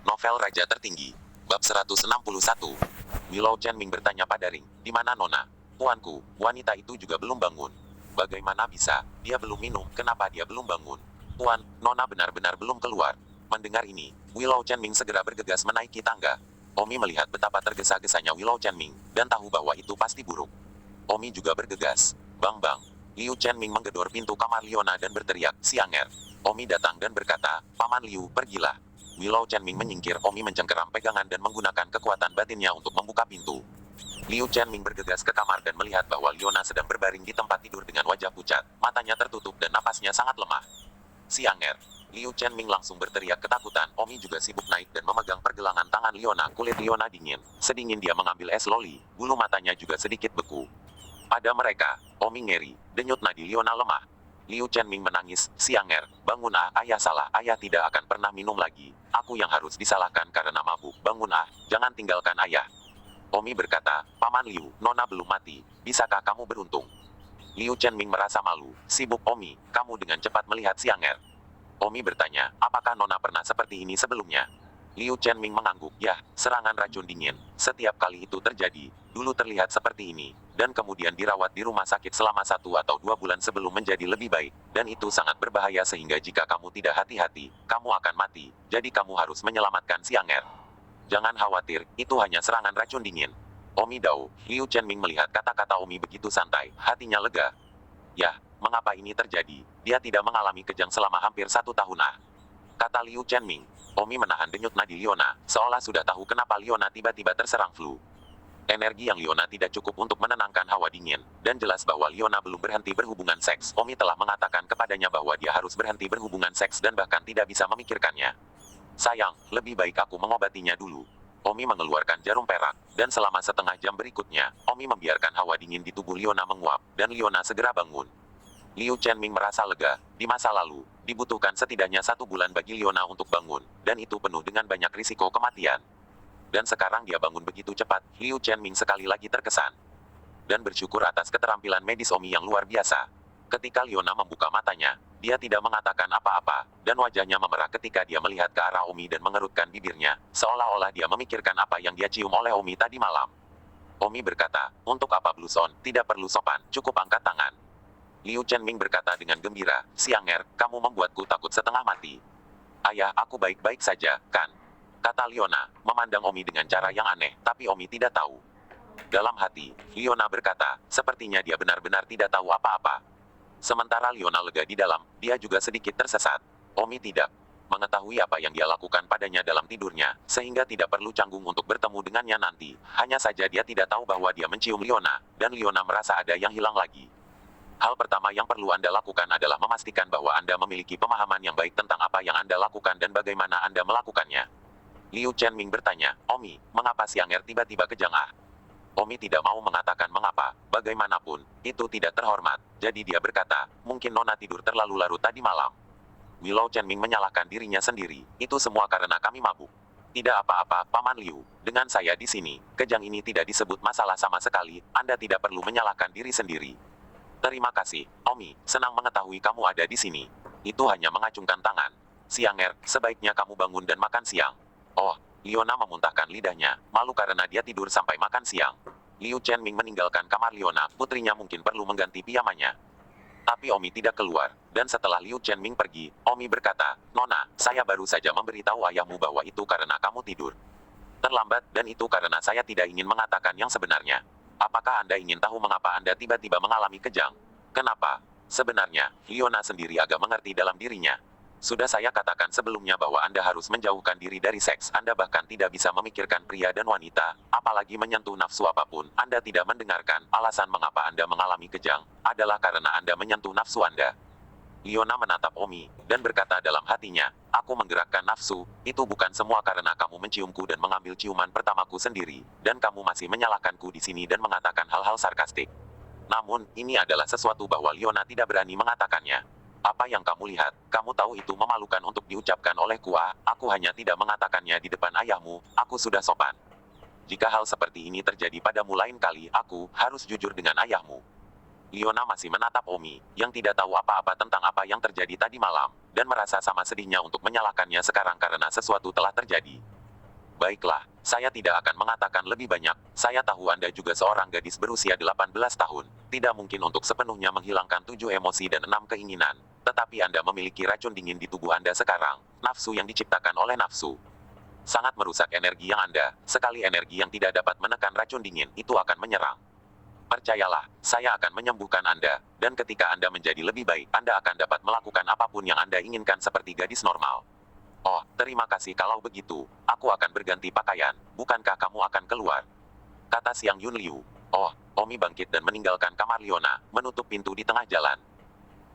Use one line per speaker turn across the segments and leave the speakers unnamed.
Novel Raja Tertinggi. Bab 161. Willow Chenming bertanya pada Ring, "Di mana Nona?" "Tuanku, wanita itu juga belum bangun." "Bagaimana bisa? Dia belum minum, kenapa dia belum bangun?" "Tuan, Nona benar-benar belum keluar." Mendengar ini, Willow Chenming segera bergegas menaiki tangga. Omi melihat betapa tergesa-gesanya Willow Chenming, dan tahu bahwa itu pasti buruk. Omi juga bergegas. Bang-bang. Liu Chenming menggedor pintu kamar Liona dan berteriak, "Sianger." Omi datang dan berkata, "Paman Liu, pergilah." Willow Chenming menyingkir. Omi mencengkeram pegangan dan menggunakan kekuatan batinnya untuk membuka pintu. Liu Chenming bergegas ke kamar dan melihat bahwa Liona sedang berbaring di tempat tidur dengan wajah pucat, matanya tertutup dan napasnya sangat lemah. "Sianger." Liu Chenming langsung berteriak ketakutan. Omi juga sibuk naik dan memegang pergelangan tangan Liona. Kulit Liona dingin. Sedingin dia mengambil es loli, bulu matanya juga sedikit beku. Pada mereka, Omi ngeri, denyut nadi Liona lemah. Liu Chenming menangis, "Sianger, bangun ah, ayah salah, ayah tidak akan pernah minum lagi. Aku yang harus disalahkan karena mabuk. Bangun ah, jangan tinggalkan ayah." Omi berkata, "Paman Liu, Nona belum mati, bisakah kamu beruntung?" Liu Chenming merasa malu, "Sibuk Omi, kamu dengan cepat melihat Sianger." Omi bertanya, "Apakah Nona pernah seperti ini sebelumnya?" Liu Chenming mengangguk, "Ya, serangan racun dingin. Setiap kali itu terjadi, dulu terlihat seperti ini, dan kemudian dirawat di rumah sakit selama 1 atau 2 bulan sebelum menjadi lebih baik, dan itu sangat berbahaya sehingga jika kamu tidak hati-hati, kamu akan mati, jadi kamu harus menyelamatkan Sianger." "Jangan khawatir, itu hanya serangan racun dingin." Omi Dao. Liu Chenming melihat kata-kata Omi begitu santai, hatinya lega. "Yah, mengapa ini terjadi? Dia tidak mengalami kejang selama hampir 1 tahun ah," kata Liu Chenming. Omi menahan denyut nadi Liona, seolah sudah tahu kenapa Liona tiba-tiba terserang flu. Energi yang Liona tidak cukup untuk menenangkan hawa dingin, dan jelas bahwa Liona belum berhenti berhubungan seks. Omi telah mengatakan kepadanya bahwa dia harus berhenti berhubungan seks dan bahkan tidak bisa memikirkannya. "Sayang, lebih baik aku mengobatinya dulu." Omi mengeluarkan jarum perak, dan selama setengah jam berikutnya, Omi membiarkan hawa dingin di tubuh Liona menguap, dan Liona segera bangun. Liu Chenming merasa lega. Di masa lalu, dibutuhkan setidaknya 1 bulan bagi Liona untuk bangun, dan itu penuh dengan banyak risiko kematian. Dan sekarang dia bangun begitu cepat. Liu Chenming sekali lagi terkesan dan bersyukur atas keterampilan medis Omi yang luar biasa. Ketika Liona membuka matanya, dia tidak mengatakan apa-apa, dan wajahnya memerah ketika dia melihat ke arah Omi dan mengerutkan bibirnya, seolah-olah dia memikirkan apa yang dia cium oleh Omi tadi malam. Omi berkata, "Untuk apa blush on? Tidak perlu sopan, cukup angkat tangan." Liu Chenming berkata dengan gembira, "Sianger, kamu membuatku takut setengah mati." "Ayah, aku baik-baik saja, kan?" kata Liona, memandang Omi dengan cara yang aneh, tapi Omi tidak tahu. Dalam hati, Liona berkata, sepertinya dia benar-benar tidak tahu apa-apa. Sementara Liona lega di dalam, dia juga sedikit tersesat. Omi tidak mengetahui apa yang dia lakukan padanya dalam tidurnya, sehingga tidak perlu canggung untuk bertemu dengannya nanti. Hanya saja dia tidak tahu bahwa dia mencium Liona, dan Liona merasa ada yang hilang lagi. Hal pertama yang perlu Anda lakukan adalah memastikan bahwa Anda memiliki pemahaman yang baik tentang apa yang Anda lakukan dan bagaimana Anda melakukannya. Liu Chenming bertanya, "Omi, mengapa Sianger tiba-tiba kejang ah?" Omi tidak mau mengatakan mengapa, bagaimanapun, itu tidak terhormat, jadi dia berkata, "Mungkin Nona tidur terlalu larut tadi malam." Willow Chenming menyalahkan dirinya sendiri, "Itu semua karena kami mabuk." "Tidak apa-apa, Paman Liu, dengan saya di sini, kejang ini tidak disebut masalah sama sekali, Anda tidak perlu menyalahkan diri sendiri." "Terima kasih, Omi, senang mengetahui kamu ada di sini." Itu hanya mengacungkan tangan. "Sianger, sebaiknya kamu bangun dan makan siang." "Oh." Liona memuntahkan lidahnya, malu karena dia tidur sampai makan siang. Liu Chenming meninggalkan kamar Liona, putrinya mungkin perlu mengganti pijamannya. Tapi Omi tidak keluar, dan setelah Liu Chenming pergi, Omi berkata, "Nona, saya baru saja memberitahu ayahmu bahwa itu karena kamu tidur terlambat, dan itu karena saya tidak ingin mengatakan yang sebenarnya. Apakah Anda ingin tahu mengapa Anda tiba-tiba mengalami kejang?" "Kenapa?" Sebenarnya, Liona sendiri agak mengerti dalam dirinya. "Sudah saya katakan sebelumnya bahwa Anda harus menjauhkan diri dari seks. Anda bahkan tidak bisa memikirkan pria dan wanita, apalagi menyentuh nafsu apapun. Anda tidak mendengarkan. Alasan mengapa Anda mengalami kejang adalah karena Anda menyentuh nafsu Anda." Liona menatap Omi, dan berkata dalam hatinya, "Aku menggerakkan nafsu, itu bukan semua karena kamu menciumku dan mengambil ciuman pertamaku sendiri, dan kamu masih menyalahkanku di sini dan mengatakan hal-hal sarkastik." Namun, ini adalah sesuatu bahwa Liona tidak berani mengatakannya. "Apa yang kamu lihat, kamu tahu itu memalukan untuk diucapkan oleh Kua, aku hanya tidak mengatakannya di depan ayahmu, aku sudah sopan. Jika hal seperti ini terjadi padamu lain kali, aku harus jujur dengan ayahmu." Liona masih menatap Omi, yang tidak tahu apa-apa tentang apa yang terjadi tadi malam, dan merasa sama sedihnya untuk menyalahkannya sekarang karena sesuatu telah terjadi. Baiklah, saya tidak akan mengatakan lebih banyak. Saya tahu Anda juga seorang gadis berusia 18 tahun. Tidak mungkin untuk sepenuhnya menghilangkan 7 emosi dan 6 keinginan. Tetapi Anda memiliki racun dingin di tubuh Anda sekarang. Nafsu yang diciptakan oleh nafsu. Sangat merusak energi yang Anda. Sekali energi yang tidak dapat menekan racun dingin, itu akan menyerang. Percayalah, saya akan menyembuhkan Anda. Dan ketika Anda menjadi lebih baik, Anda akan dapat melakukan apapun yang Anda inginkan seperti gadis normal. Oh, terima kasih kalau begitu. Aku akan berganti pakaian. Bukankah kamu akan keluar? Kata Siang Yun Liu. Oh, Omi bangkit dan meninggalkan kamar Liona, menutup pintu di tengah jalan.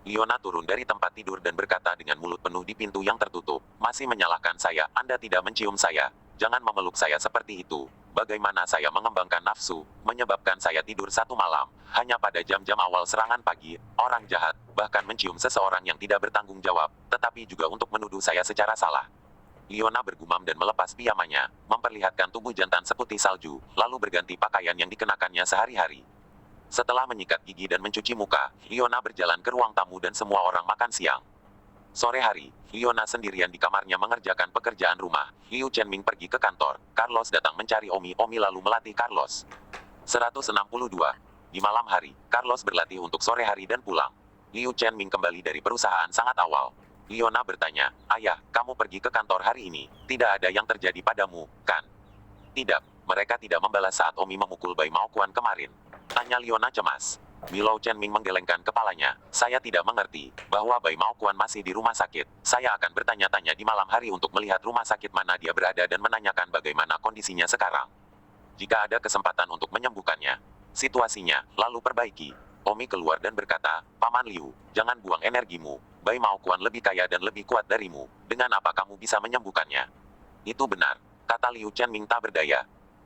Liona turun dari tempat tidur dan berkata dengan mulut penuh di pintu yang tertutup. Masih menyalahkan saya, Anda tidak mencium saya. Jangan memeluk saya seperti itu. Bagaimana saya mengembangkan nafsu, menyebabkan saya tidur satu malam. Hanya pada jam-jam awal serangan pagi, orang jahat, bahkan mencium seseorang yang tidak bertanggung jawab, tetapi juga untuk menuduh saya secara salah. Liona bergumam dan melepas pijamannya, memperlihatkan tubuh jantan seputih salju, lalu berganti pakaian yang dikenakannya sehari-hari. Setelah menyikat gigi dan mencuci muka, Liona berjalan ke ruang tamu dan semua orang makan siang. Sore hari, Liona sendirian di kamarnya mengerjakan pekerjaan rumah. Liu Chenming pergi ke kantor. Carlos datang mencari Omi. Omi lalu melatih Carlos. 162. Di malam hari, Carlos berlatih untuk sore hari dan pulang. Liu Chenming kembali dari perusahaan sangat awal. Liona bertanya, "Ayah, kamu pergi ke kantor hari ini. Tidak ada yang terjadi padamu, kan?" "Tidak, mereka tidak membalas saat Omi memukul Bai Maokuan kemarin," tanya Liona cemas. Milau Chenming menggelengkan kepalanya. "Saya tidak mengerti bahwa Bai Maokuan masih di rumah sakit. Saya akan bertanya-tanya di malam hari untuk melihat rumah sakit mana dia berada dan menanyakan bagaimana kondisinya sekarang. Jika ada kesempatan untuk menyembuhkannya, situasinya, lalu perbaiki." Omi keluar dan berkata, "Paman Liu, jangan buang energimu. Bai Maokuan lebih kaya dan lebih kuat darimu. Dengan apa kamu bisa menyembuhkannya?" "Itu benar," kata Liu Chenming tak berdaya.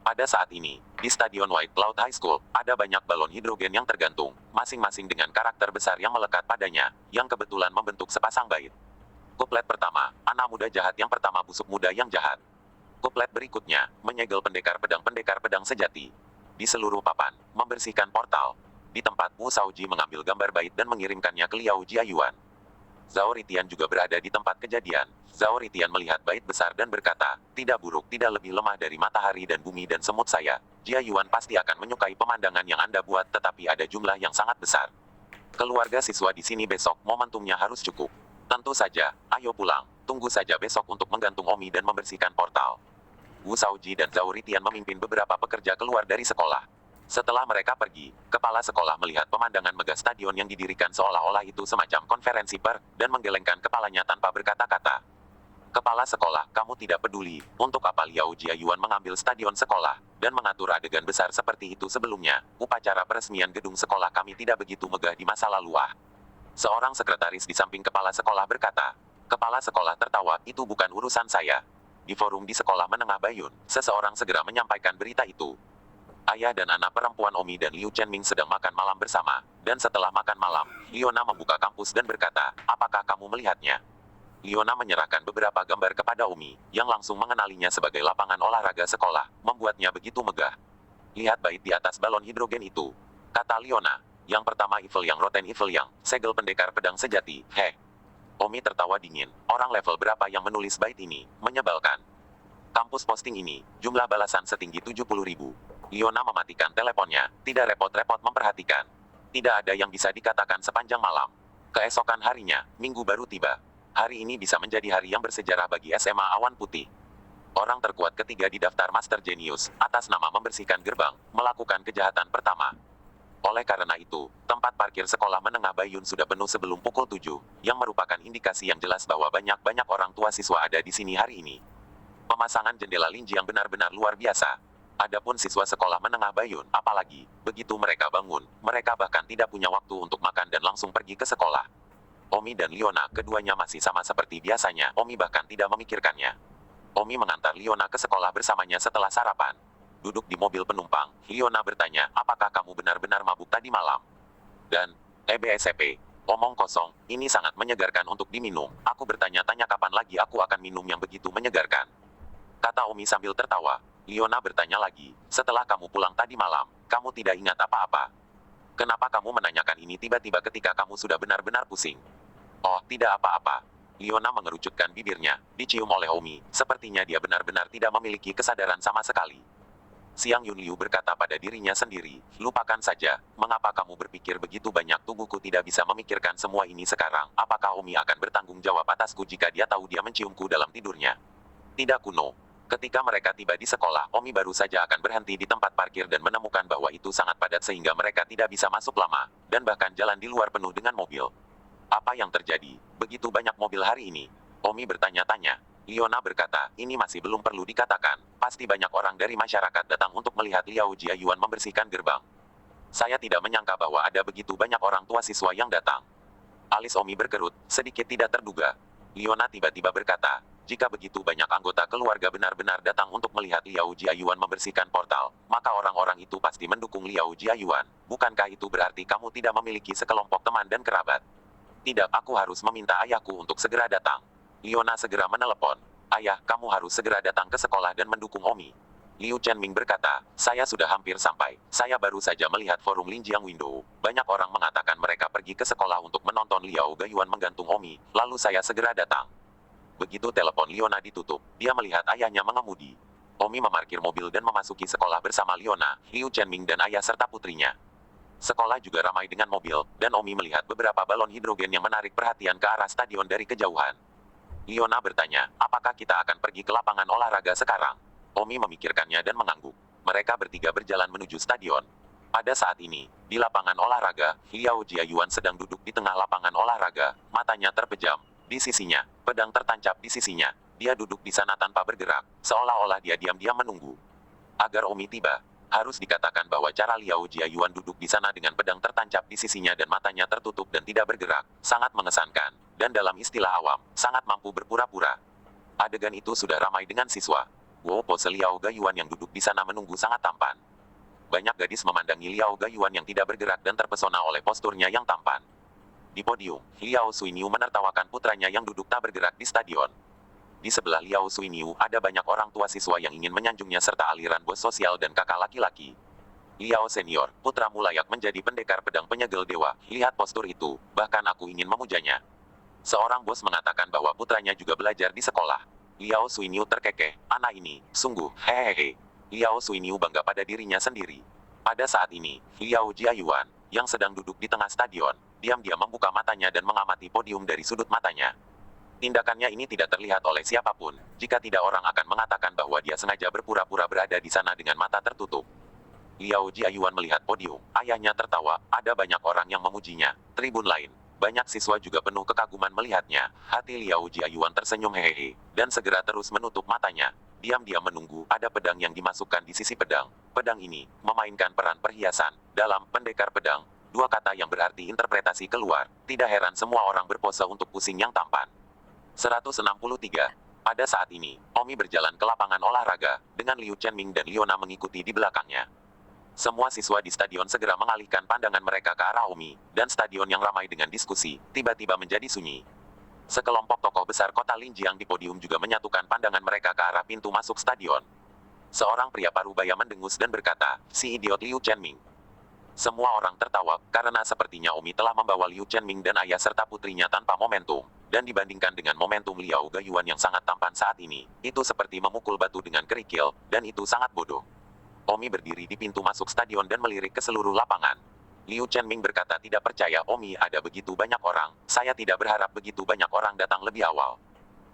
Pada saat ini, di Stadion White Cloud High School, ada banyak balon hidrogen yang tergantung, masing-masing dengan karakter besar yang melekat padanya, yang kebetulan membentuk sepasang bait. Kuplet pertama, anak muda jahat yang pertama busuk muda yang jahat. Kuplet berikutnya, menyegel pendekar pedang sejati. Di seluruh papan, membersihkan portal. Di tempat Wu Shaoji mengambil gambar bait dan mengirimkannya ke Liao Jiayuan. Zhao Ritian juga berada di tempat kejadian. Zhao Ritian melihat bait besar dan berkata, "Tidak buruk, tidak lebih lemah dari matahari dan bumi dan semut saya. Jiayuan pasti akan menyukai pemandangan yang Anda buat, tetapi ada jumlah yang sangat besar. Keluarga siswa di sini besok, momentumnya harus cukup. Tentu saja, ayo pulang. Tunggu saja besok untuk menggantung Omi dan membersihkan portal." Wu Shaoji dan Zhao Ritian memimpin beberapa pekerja keluar dari sekolah. Setelah mereka pergi, kepala sekolah melihat pemandangan megah stadion yang didirikan seolah-olah itu semacam konferensi pers, dan menggelengkan kepalanya tanpa berkata-kata. "Kepala sekolah, kamu tidak peduli, untuk apa Liao Jiayuan mengambil stadion sekolah, dan mengatur adegan besar seperti itu sebelumnya. Upacara peresmian gedung sekolah kami tidak begitu megah di masa lalu ah." Seorang sekretaris di samping kepala sekolah berkata. Kepala sekolah tertawa, "Itu bukan urusan saya." Di forum di sekolah menengah Bayun, seseorang segera menyampaikan berita itu. Ayah dan anak perempuan Omi dan Liu Chenming sedang makan malam bersama, dan setelah makan malam, Liona membuka kampus dan berkata, "Apakah kamu melihatnya?" Liona menyerahkan beberapa gambar kepada Omi, yang langsung mengenalinya sebagai lapangan olahraga sekolah, membuatnya begitu megah. "Lihat bait di atas balon hidrogen itu," kata Liona. "Yang pertama Evil yang Rotten Evil yang, segel pendekar pedang sejati, heh." Omi tertawa dingin, "Orang level berapa yang menulis bait ini? Menyebalkan." Kampus posting ini, jumlah balasan setinggi 70.000. Liona mematikan teleponnya, tidak repot-repot memperhatikan. Tidak ada yang bisa dikatakan sepanjang malam. Keesokan harinya, minggu baru tiba. Hari ini bisa menjadi hari yang bersejarah bagi SMA Awan Putih. Orang terkuat ketiga di daftar Master Genius, atas nama membersihkan gerbang, melakukan kejahatan pertama. Oleh karena itu, tempat parkir sekolah menengah Bayun sudah penuh sebelum pukul 7, yang merupakan indikasi yang jelas bahwa banyak orang tua siswa ada di sini hari ini. Pemasangan jendela linji yang benar-benar luar biasa. Adapun siswa sekolah menengah Bayun, apalagi, begitu mereka bangun, mereka bahkan tidak punya waktu untuk makan dan langsung pergi ke sekolah. Omi dan Liona, keduanya masih sama seperti biasanya, Omi bahkan tidak memikirkannya. Omi mengantar Liona ke sekolah bersamanya setelah sarapan. Duduk di mobil penumpang, Liona bertanya, "Apakah kamu benar-benar mabuk tadi malam?" Dan, "BSP, omong kosong, ini sangat menyegarkan untuk diminum. Aku bertanya-tanya kapan lagi aku akan minum yang begitu menyegarkan," kata Omi sambil tertawa. Liona bertanya lagi, "Setelah kamu pulang tadi malam, kamu tidak ingat apa-apa? Kenapa kamu menanyakan ini tiba-tiba ketika kamu sudah benar-benar pusing?" "Oh, tidak apa-apa. Liona mengerucutkan bibirnya, dicium oleh Omi, sepertinya dia benar-benar tidak memiliki kesadaran sama sekali. Siang Yunliu berkata pada dirinya sendiri, lupakan saja, mengapa kamu berpikir begitu banyak, tubuhku tidak bisa memikirkan semua ini sekarang, apakah Omi akan bertanggung jawab atasku jika dia tahu dia menciumku dalam tidurnya? Tidak kuno. Ketika mereka tiba di sekolah, Omi baru saja akan berhenti di tempat parkir dan menemukan bahwa itu sangat padat sehingga mereka tidak bisa masuk lama, dan bahkan jalan di luar penuh dengan mobil. Apa yang terjadi? Begitu banyak mobil hari ini. Omi bertanya-tanya. Liona berkata, ini masih belum perlu dikatakan. Pasti banyak orang dari masyarakat datang untuk melihat Liao Jiayuan membersihkan gerbang. Saya tidak menyangka bahwa ada begitu banyak orang tua siswa yang datang. Alis Omi berkerut, sedikit tidak terduga. Liona tiba-tiba berkata, jika begitu banyak anggota keluarga benar-benar datang untuk melihat Liao Jiayuan membersihkan portal, maka orang-orang itu pasti mendukung Liao Jiayuan. Bukankah itu berarti kamu tidak memiliki sekelompok teman dan kerabat? Tidak, aku harus meminta ayahku untuk segera datang. Liona segera menelepon. Ayah, kamu harus segera datang ke sekolah dan mendukung Omi. Liu Chenming berkata, saya sudah hampir sampai. Saya baru saja melihat forum Linjiang Window. Banyak orang mengatakan mereka pergi ke sekolah untuk menonton Liao Gayuan menggantung Omi, lalu saya segera datang. Begitu telepon Liona ditutup, dia melihat ayahnya mengemudi. Omi memarkir mobil dan memasuki sekolah bersama Liona, Liu Chenming dan ayah serta putrinya. Sekolah juga ramai dengan mobil, dan Omi melihat beberapa balon hidrogen yang menarik perhatian ke arah stadion dari kejauhan. Liona bertanya, apakah kita akan pergi ke lapangan olahraga sekarang? Omi memikirkannya dan mengangguk. Mereka bertiga berjalan menuju stadion. Pada saat ini, di lapangan olahraga, Liao Jiayuan sedang duduk di tengah lapangan olahraga, matanya terpejam. Di sisinya, pedang tertancap di sisinya. Dia duduk di sana tanpa bergerak, seolah-olah dia diam-diam menunggu agar Omi tiba. Harus dikatakan bahwa cara Liao Jiayuan duduk di sana dengan pedang tertancap di sisinya dan matanya tertutup dan tidak bergerak, sangat mengesankan, dan dalam istilah awam, sangat mampu berpura-pura. Adegan itu sudah ramai dengan siswa. Wow, pose Liao Gayuan yang duduk di sana menunggu sangat tampan. Banyak gadis memandangi Liao Gayuan yang tidak bergerak dan terpesona oleh posturnya yang tampan. Di podium, Liao Suiniu menertawakan putranya yang duduk tak bergerak di stadion. Di sebelah Liao Suiniu ada banyak orang tua siswa yang ingin menyanjungnya serta aliran bos sosial dan kakak laki-laki. Liao senior, putramu layak menjadi pendekar pedang penyegel dewa. Lihat postur itu, bahkan aku ingin memujanya. Seorang bos mengatakan bahwa putranya juga belajar di sekolah. Liao Suiniu terkekeh, anak ini, sungguh, hehehe. Liao Suiniu bangga pada dirinya sendiri. Pada saat ini, Liao Jiayuan, yang sedang duduk di tengah stadion, diam-diam membuka matanya dan mengamati podium dari sudut matanya. Tindakannya ini tidak terlihat oleh siapapun, jika tidak orang akan mengatakan bahwa dia sengaja berpura-pura berada di sana dengan mata tertutup. Liao Jiayuan melihat podium, ayahnya tertawa, ada banyak orang yang memujinya. Tribun lain, banyak siswa juga penuh kekaguman melihatnya. Hati Liao Jiayuan tersenyum hehehe, dan segera terus menutup matanya. Diam-diam menunggu, ada pedang yang dimasukkan di sisi pedang. Pedang ini, memainkan peran perhiasan, dalam pendekar pedang. Dua kata yang berarti interpretasi keluar, tidak heran semua orang berpose untuk pusing yang tampan. 163. Pada saat ini, Omi berjalan ke lapangan olahraga, dengan Liu Chenming dan Liona mengikuti di belakangnya. Semua siswa di stadion segera mengalihkan pandangan mereka ke arah Omi, dan stadion yang ramai dengan diskusi, tiba-tiba menjadi sunyi. Sekelompok tokoh besar kota Linjiang di podium juga menyatukan pandangan mereka ke arah pintu masuk stadion. Seorang pria parubaya mendengus dan berkata, si idiot Liu Chenming. Semua orang tertawa, karena sepertinya Omi telah membawa Liu Chenming dan ayah serta putrinya tanpa momentum. Dan dibandingkan dengan momentum Liao Gayuan yang sangat tampan saat ini, itu seperti memukul batu dengan kerikil, dan itu sangat bodoh. Omi berdiri di pintu masuk stadion dan melirik ke seluruh lapangan. Liu Chenming berkata tidak percaya Omi ada begitu banyak orang, saya tidak berharap begitu banyak orang datang lebih awal.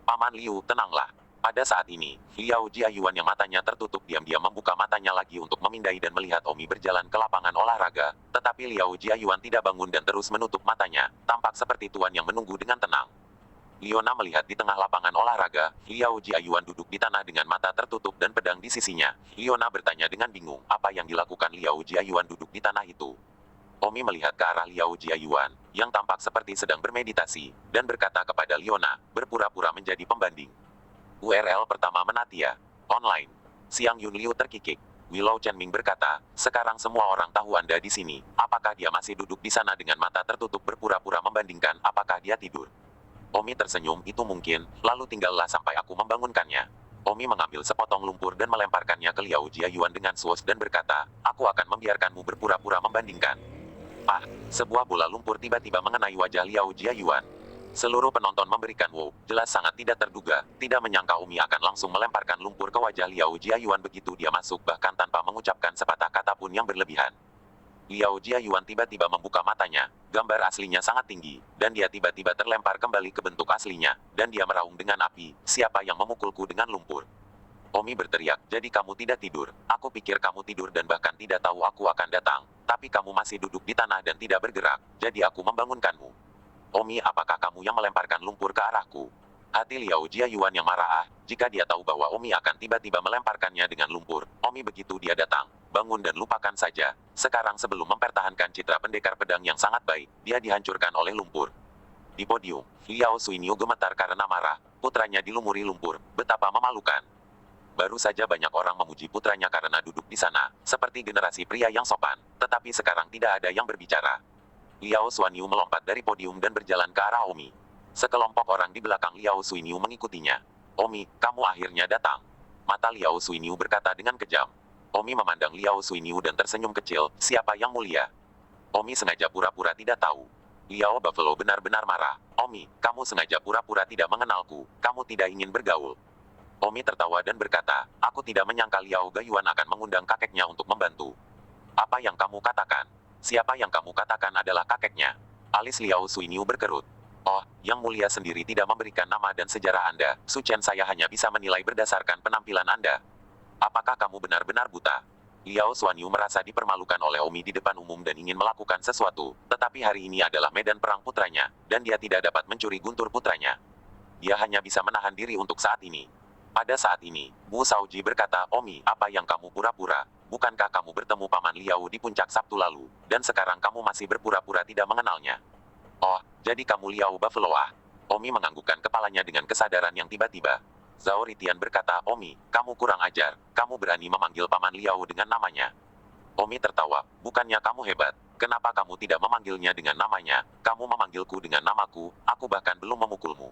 Paman Liu, tenanglah. Pada saat ini, Liao Jiayuan yang matanya tertutup diam-diam membuka matanya lagi untuk memindai dan melihat Omi berjalan ke lapangan olahraga, tetapi Liao Jiayuan tidak bangun dan terus menutup matanya, tampak seperti tuan yang menunggu dengan tenang. Liona melihat di tengah lapangan olahraga, Liao Jiayuan duduk di tanah dengan mata tertutup dan pedang di sisinya. Liona bertanya dengan bingung, apa yang dilakukan Liao Jiayuan duduk di tanah itu. Omi melihat ke arah Liao Jiayuan, yang tampak seperti sedang bermeditasi, dan berkata kepada Liona, berpura-pura menjadi pembanding. URL pertama Menatia. Online. Siang Yunliu terkikik. Willow Chenming berkata, sekarang semua orang tahu Anda di sini. Apakah dia masih duduk di sana dengan mata tertutup berpura-pura membandingkan, apakah dia tidur? Omi tersenyum, itu mungkin, lalu tinggallah sampai aku membangunkannya. Omi mengambil sepotong lumpur dan melemparkannya ke Liao Jiayuan dengan swoosh dan berkata, aku akan membiarkanmu berpura-pura membandingkan. Sebuah bola lumpur tiba-tiba mengenai wajah Liao Jiayuan. Seluruh penonton memberikan wow, jelas sangat tidak terduga, tidak menyangka Umi akan langsung melemparkan lumpur ke wajah Liao Jiayuan begitu dia masuk bahkan tanpa mengucapkan sepatah kata pun yang berlebihan. Liao Jiayuan tiba-tiba membuka matanya, gambar aslinya sangat tinggi, dan dia tiba-tiba terlempar kembali ke bentuk aslinya, dan dia meraung dengan api, siapa yang memukulku dengan lumpur? Omi berteriak, jadi kamu tidak tidur, aku pikir kamu tidur dan bahkan tidak tahu aku akan datang, tapi kamu masih duduk di tanah dan tidak bergerak, jadi aku membangunkanmu. Omi, apakah kamu yang melemparkan lumpur ke arahku? Hati Liao Jiayuan yang marah, jika dia tahu bahwa Omi akan tiba-tiba melemparkannya dengan lumpur, Omi begitu dia datang, bangun dan lupakan saja. Sekarang sebelum mempertahankan citra pendekar pedang yang sangat baik, dia dihancurkan oleh lumpur. Di podium, Liao Suiniu gemetar karena marah, putranya dilumuri lumpur, betapa memalukan. Baru saja banyak orang memuji putranya karena duduk di sana, seperti generasi pria yang sopan, tetapi sekarang tidak ada yang berbicara. Liao Suiniu melompat dari podium dan berjalan ke arah Omi. Sekelompok orang di belakang Liao Suiniu mengikutinya. Omi, kamu akhirnya datang. Mata Liao Suiniu berkata dengan kejam. Omi memandang Liao Suiniu dan tersenyum kecil, siapa yang mulia? Omi sengaja pura-pura tidak tahu. Liao Buffalo benar-benar marah. Omi, kamu sengaja pura-pura tidak mengenalku, kamu tidak ingin bergaul. Omi tertawa dan berkata, aku tidak menyangka Liao Gayuan akan mengundang kakeknya untuk membantu. Apa yang kamu katakan? Siapa yang kamu katakan adalah kakeknya? Alis Liao Suiniu berkerut. Oh, yang mulia sendiri tidak memberikan nama dan sejarah Anda, Su Chen saya hanya bisa menilai berdasarkan penampilan Anda. Apakah kamu benar-benar buta? Liao Suiniu merasa dipermalukan oleh Omi di depan umum dan ingin melakukan sesuatu, tetapi hari ini adalah medan perang putranya, dan dia tidak dapat mencuri guntur putranya. Dia hanya bisa menahan diri untuk saat ini. Pada saat ini, Wu Shaoji berkata, Omi, apa yang kamu pura-pura? Bukankah kamu bertemu Paman Liao di puncak Sabtu lalu, dan sekarang kamu masih berpura-pura tidak mengenalnya? Oh, jadi kamu Liao Buffalo ah? Omi menganggukkan kepalanya dengan kesadaran yang tiba-tiba. Zhao Ritian berkata, Omi, kamu kurang ajar, kamu berani memanggil Paman Liao dengan namanya. Omi tertawa, bukannya kamu hebat, kenapa kamu tidak memanggilnya dengan namanya, kamu memanggilku dengan namaku, aku bahkan belum memukulmu.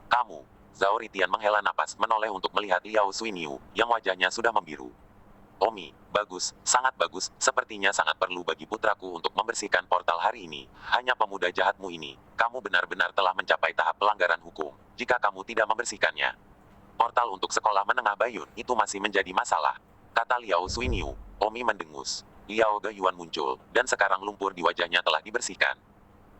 Kamu. Zhao Ritian menghela napas menoleh untuk melihat Liao Suiniu, yang wajahnya sudah membiru. Omi, bagus, sangat bagus, sepertinya sangat perlu bagi putraku untuk membersihkan portal hari ini. Hanya pemuda jahatmu ini, kamu benar-benar telah mencapai tahap pelanggaran hukum, jika kamu tidak membersihkannya. Portal untuk sekolah menengah Bayun itu masih menjadi masalah, kata Liao Suiniu. Omi mendengus. Liao Gayuan muncul, dan sekarang lumpur di wajahnya telah dibersihkan.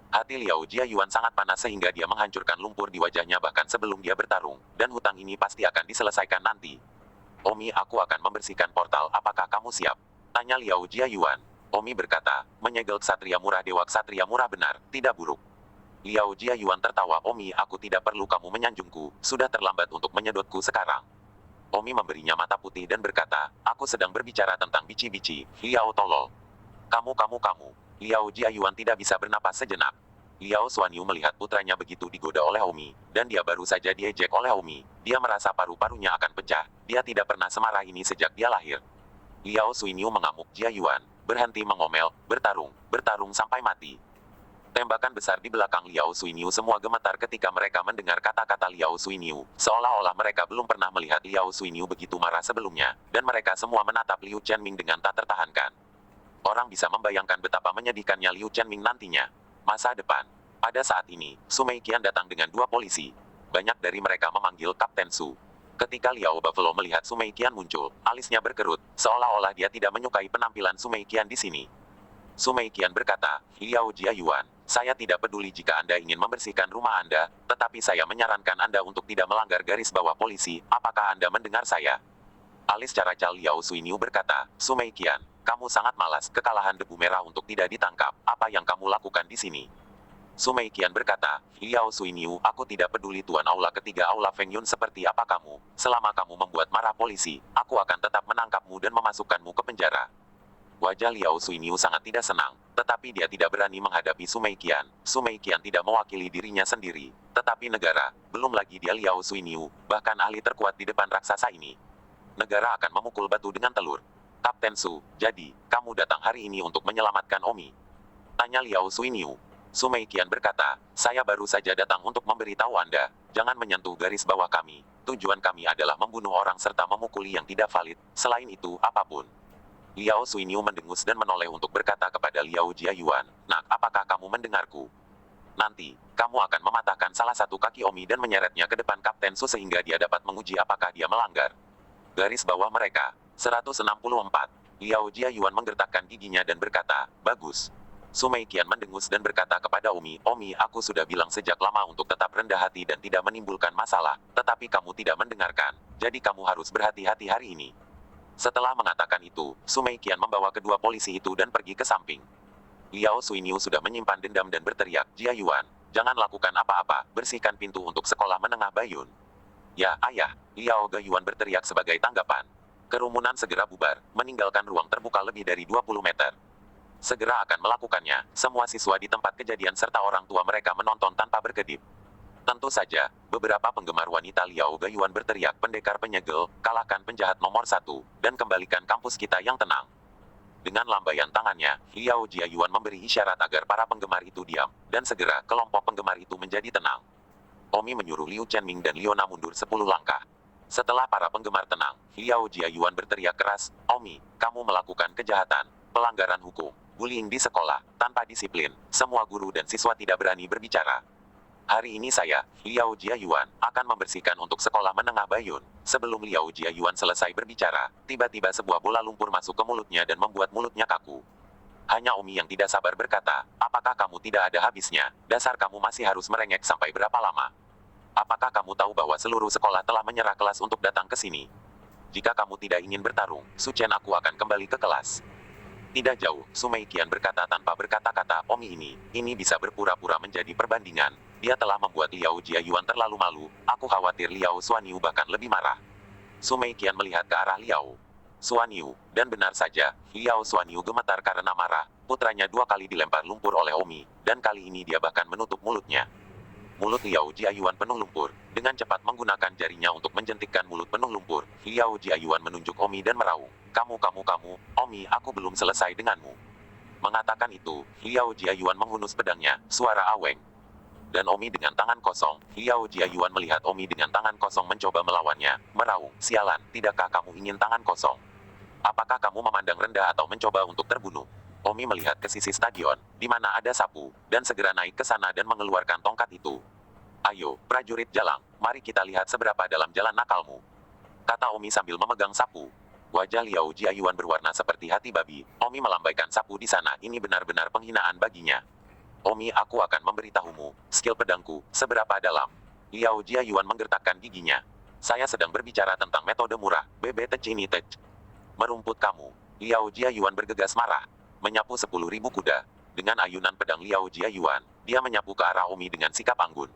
Hati Liao Jiayuan sangat panas sehingga dia menghancurkan lumpur di wajahnya bahkan sebelum dia bertarung, dan hutang ini pasti akan diselesaikan nanti. Omi, aku akan membersihkan portal, apakah kamu siap? Tanya Liao Jiayuan. Omi berkata, menyegel ksatria murah dewa ksatria murah benar, tidak buruk. Liao Jiayuan tertawa, Omi, aku tidak perlu kamu menyanjungku, sudah terlambat untuk menyedotku sekarang. Omi memberinya mata putih dan berkata, aku sedang berbicara tentang bici-bici, Liao tolol. Kamu. Liao Jiayuan tidak bisa bernapas sejenak. Liao Suaniu melihat putranya begitu digoda oleh Omi, dan dia baru saja diejek oleh Omi. Dia merasa paru-parunya akan pecah. Dia tidak pernah semarah ini sejak dia lahir. Liao Suiniu mengamuk, Jiayuan, berhenti mengomel, bertarung sampai mati. Tembakan besar di belakang Liao Suiniu semua gemetar ketika mereka mendengar kata-kata Liao Suiniu, seolah-olah mereka belum pernah melihat Liao Suiniu begitu marah sebelumnya, dan mereka semua menatap Liu Chenming dengan tak tertahankan. Orang bisa membayangkan betapa menyedihkannya Liu Chenming nantinya. Masa depan. Pada saat ini, Su Meiqian datang dengan 2 polisi. Banyak dari mereka memanggil Kapten Su. Ketika Liao Buffalo melihat Su Meiqian muncul, alisnya berkerut, seolah-olah dia tidak menyukai penampilan Su Meiqian di sini. Su Meiqian berkata, Liao Jiayuan, saya tidak peduli jika Anda ingin membersihkan rumah Anda, tetapi saya menyarankan Anda untuk tidak melanggar garis bawah polisi, apakah Anda mendengar saya? Alis Caracal Liao Suiniu berkata, Su Meiqian, kamu sangat malas, kekalahan debu merah untuk tidak ditangkap, apa yang kamu lakukan di sini? Su Meiqian berkata, Liao Suiniu, aku tidak peduli Tuan Aula ketiga Aula Feng Yun seperti apa kamu, selama kamu membuat marah polisi, aku akan tetap menangkapmu dan memasukkanmu ke penjara. Wajah Liao Suiniu sangat tidak senang, tetapi dia tidak berani menghadapi Su Meiqian. Su Meiqian tidak mewakili dirinya sendiri, tetapi negara, belum lagi dia Liao Suiniu, bahkan ahli terkuat di depan raksasa ini. Negara akan memukul batu dengan telur. Kapten Su, jadi, kamu datang hari ini untuk menyelamatkan Omi? Tanya Liao Suiniu. Su Meiqian berkata, saya baru saja datang untuk memberitahu Anda, jangan menyentuh garis bawah kami. Tujuan kami adalah membunuh orang serta memukuli yang tidak valid, selain itu, apapun. Liao Suiniu mendengus dan menoleh untuk berkata kepada Liao Jiayuan, Nak, apakah kamu mendengarku? Nanti, kamu akan mematahkan salah satu kaki Omi dan menyeretnya ke depan Kapten Su sehingga dia dapat menguji apakah dia melanggar. Garis bawah mereka, 164. Liao Jiayuan menggertakkan giginya dan berkata, bagus. Su Meiqian mendengus dan berkata kepada Omi, Omi, aku sudah bilang sejak lama untuk tetap rendah hati dan tidak menimbulkan masalah, tetapi kamu tidak mendengarkan, jadi kamu harus berhati-hati hari ini. Setelah mengatakan itu, Su Meiqian membawa kedua polisi itu dan pergi ke samping. Liao Suiniu sudah menyimpan dendam dan berteriak, Jiayuan, jangan lakukan apa-apa, bersihkan pintu untuk sekolah menengah Bayun. Ya, ayah, Liao Gayuan berteriak sebagai tanggapan. Kerumunan segera bubar, meninggalkan ruang terbuka lebih dari 20 meter. Segera akan melakukannya, semua siswa di tempat kejadian serta orang tua mereka menonton tanpa berkedip. Tentu saja, beberapa penggemar wanita Liao Gayuan berteriak, pendekar penyegel, kalahkan penjahat nomor 1, dan kembalikan kampus kita yang tenang. Dengan lambaian tangannya, Liao Jiayuan memberi isyarat agar para penggemar itu diam, dan segera kelompok penggemar itu menjadi tenang. Omi menyuruh Liu Chenming dan Liona mundur 10 langkah. Setelah para penggemar tenang, Liao Jiayuan berteriak keras, Omi, kamu melakukan kejahatan, pelanggaran hukum, bullying di sekolah, tanpa disiplin, semua guru dan siswa tidak berani berbicara. Hari ini saya, Liao Jiayuan, akan membersihkan untuk sekolah menengah Bayun. Sebelum Liao Jiayuan selesai berbicara, tiba-tiba sebuah bola lumpur masuk ke mulutnya dan membuat mulutnya kaku. Hanya Omi yang tidak sabar berkata, apakah kamu tidak ada habisnya, dasar kamu masih harus merengek sampai berapa lama? Apakah kamu tahu bahwa seluruh sekolah telah menyerah kelas untuk datang ke sini? Jika kamu tidak ingin bertarung, Su Chen aku akan kembali ke kelas. Tidak jauh, Su Meiqian berkata tanpa berkata-kata, Omi ini bisa berpura-pura menjadi perbandingan. Dia telah membuat Liao Jiayuan terlalu malu, aku khawatir Liao Suaniu bahkan lebih marah. Su Meiqian melihat ke arah Liao Suaniu, dan benar saja, Liao Suaniu gemetar karena marah. Putranya 2 kali dilempar lumpur oleh Omi, dan kali ini dia bahkan menutup mulutnya. Mulut Liao Jiayuan penuh lumpur. Dengan cepat menggunakan jarinya untuk menjentikkan mulut penuh lumpur, Liao Jiayuan menunjuk Omi dan meraung. Kamu, Omi, aku belum selesai denganmu. Mengatakan itu, Liao Jiayuan menghunus pedangnya, suara aweng. Dan Omi dengan tangan kosong, Liao Jiayuan melihat Omi dengan tangan kosong mencoba melawannya, meraung, sialan, tidakkah kamu ingin tangan kosong? Apakah kamu memandang rendah atau mencoba untuk terbunuh? Omi melihat ke sisi stadion, di mana ada sapu, dan segera naik ke sana dan mengeluarkan tongkat itu. Ayo, prajurit jalang, mari kita lihat seberapa dalam jalan nakalmu. Kata Omi sambil memegang sapu. Wajah Liao Jiayuan berwarna seperti hati babi. Omi melambaikan sapu di sana, ini benar-benar penghinaan baginya. Omi, aku akan memberitahumu, skill pedangku, seberapa dalam. Liao Jiayuan menggertakkan giginya. Saya sedang berbicara tentang metode murah, bebe tech ini tech. Merumput kamu. Liao Jiayuan bergegas marah. Menyapu 10.000 kuda. Dengan ayunan pedang Liao Jiayuan, dia menyapu ke arah Omi dengan sikap anggun.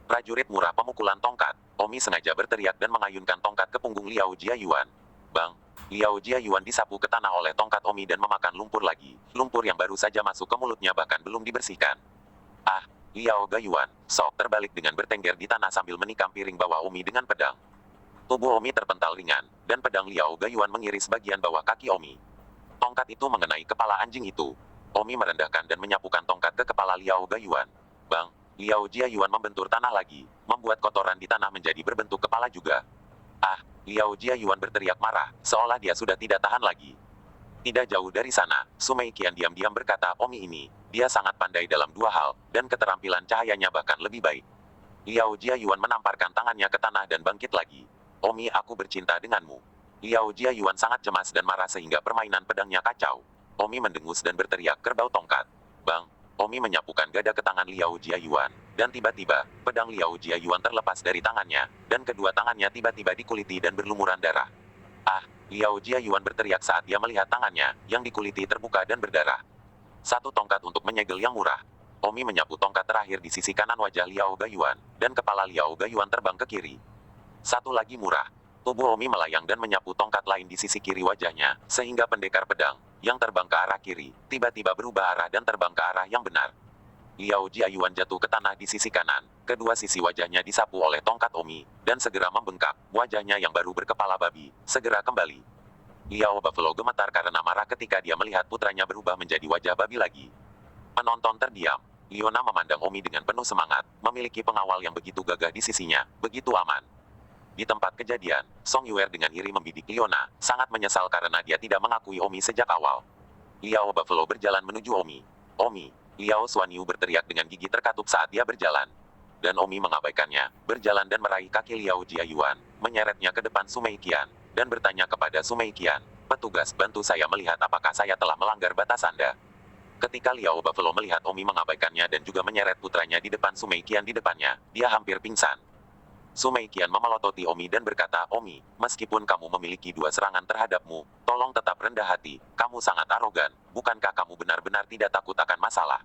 Prajurit murah pemukulan tongkat. Omi sengaja berteriak dan mengayunkan tongkat ke punggung Liao Jiayuan. Bang! Liao Jiayuan disapu ke tanah oleh tongkat Omi dan memakan lumpur lagi. Lumpur yang baru saja masuk ke mulutnya bahkan belum dibersihkan. Ah, Liao Gayuan, sok terbalik dengan bertengger di tanah sambil menikam piring bawah Omi dengan pedang. Tubuh Omi terpental ringan, dan pedang Liao Gayuan mengiris bagian bawah kaki Omi. Tongkat itu mengenai kepala anjing itu. Omi merendahkan dan menyapukan tongkat ke kepala Liao Gayuan. Bang! Liao Jiayuan membentur tanah lagi, membuat kotoran di tanah menjadi berbentuk kepala juga. Ah! Liao Jiayuan berteriak marah, seolah dia sudah tidak tahan lagi. Tidak jauh dari sana, Su Meiqian diam-diam berkata, Omi ini, dia sangat pandai dalam 2 hal, dan keterampilan cahayanya bahkan lebih baik. Liao Jiayuan menamparkan tangannya ke tanah dan bangkit lagi. Omi, aku bercinta denganmu. Liao Jiayuan sangat cemas dan marah sehingga permainan pedangnya kacau. Omi mendengus dan berteriak kerbau tongkat. Bang! Omi menyapukan gada ke tangan Liao Jiayuan, dan tiba-tiba, pedang Liao Jiayuan terlepas dari tangannya, dan kedua tangannya tiba-tiba dikuliti dan berlumuran darah. Ah! Liao Jiayuan berteriak saat dia melihat tangannya, yang dikuliti terbuka dan berdarah. 1 tongkat untuk menyegel yang murah. Omi menyapu tongkat terakhir di sisi kanan wajah Liao Gayuan, dan kepala Liao Gayuan terbang ke kiri. 1 lagi murah. Tubuh Omi melayang dan menyapu tongkat lain di sisi kiri wajahnya, sehingga pendekar pedang, yang terbang ke arah kiri, tiba-tiba berubah arah dan terbang ke arah yang benar. Liao Jiayuan jatuh ke tanah di sisi kanan, kedua sisi wajahnya disapu oleh tongkat Omi, dan segera membengkak, wajahnya yang baru berkepala babi, segera kembali. Liao Buffalo gemetar karena marah ketika dia melihat putranya berubah menjadi wajah babi lagi. Penonton terdiam. Liona memandang Omi dengan penuh semangat, memiliki pengawal yang begitu gagah di sisinya, begitu aman. Di tempat kejadian, Song Yuer dengan iri membidik Liona, sangat menyesal karena dia tidak mengakui Omi sejak awal. Liao Buffalo berjalan menuju Omi. Omi, Liao Xuanyu berteriak dengan gigi terkatup saat dia berjalan. Dan Omi mengabaikannya, berjalan dan meraih kaki Liao Jiayuan, menyeretnya ke depan Sumei Qian, dan bertanya kepada Sumei Qian, "Petugas, bantu saya melihat apakah saya telah melanggar batas Anda." Ketika Liao Buffalo melihat Omi mengabaikannya dan juga menyeret putranya di depan Sumei Qian di depannya, dia hampir pingsan. Sumei Qian memelototi Omi dan berkata, "Omi, meskipun kamu memiliki 2 serangan terhadapmu, tolong tetap rendah hati, kamu sangat arogan, bukankah kamu benar-benar tidak takut akan masalah?"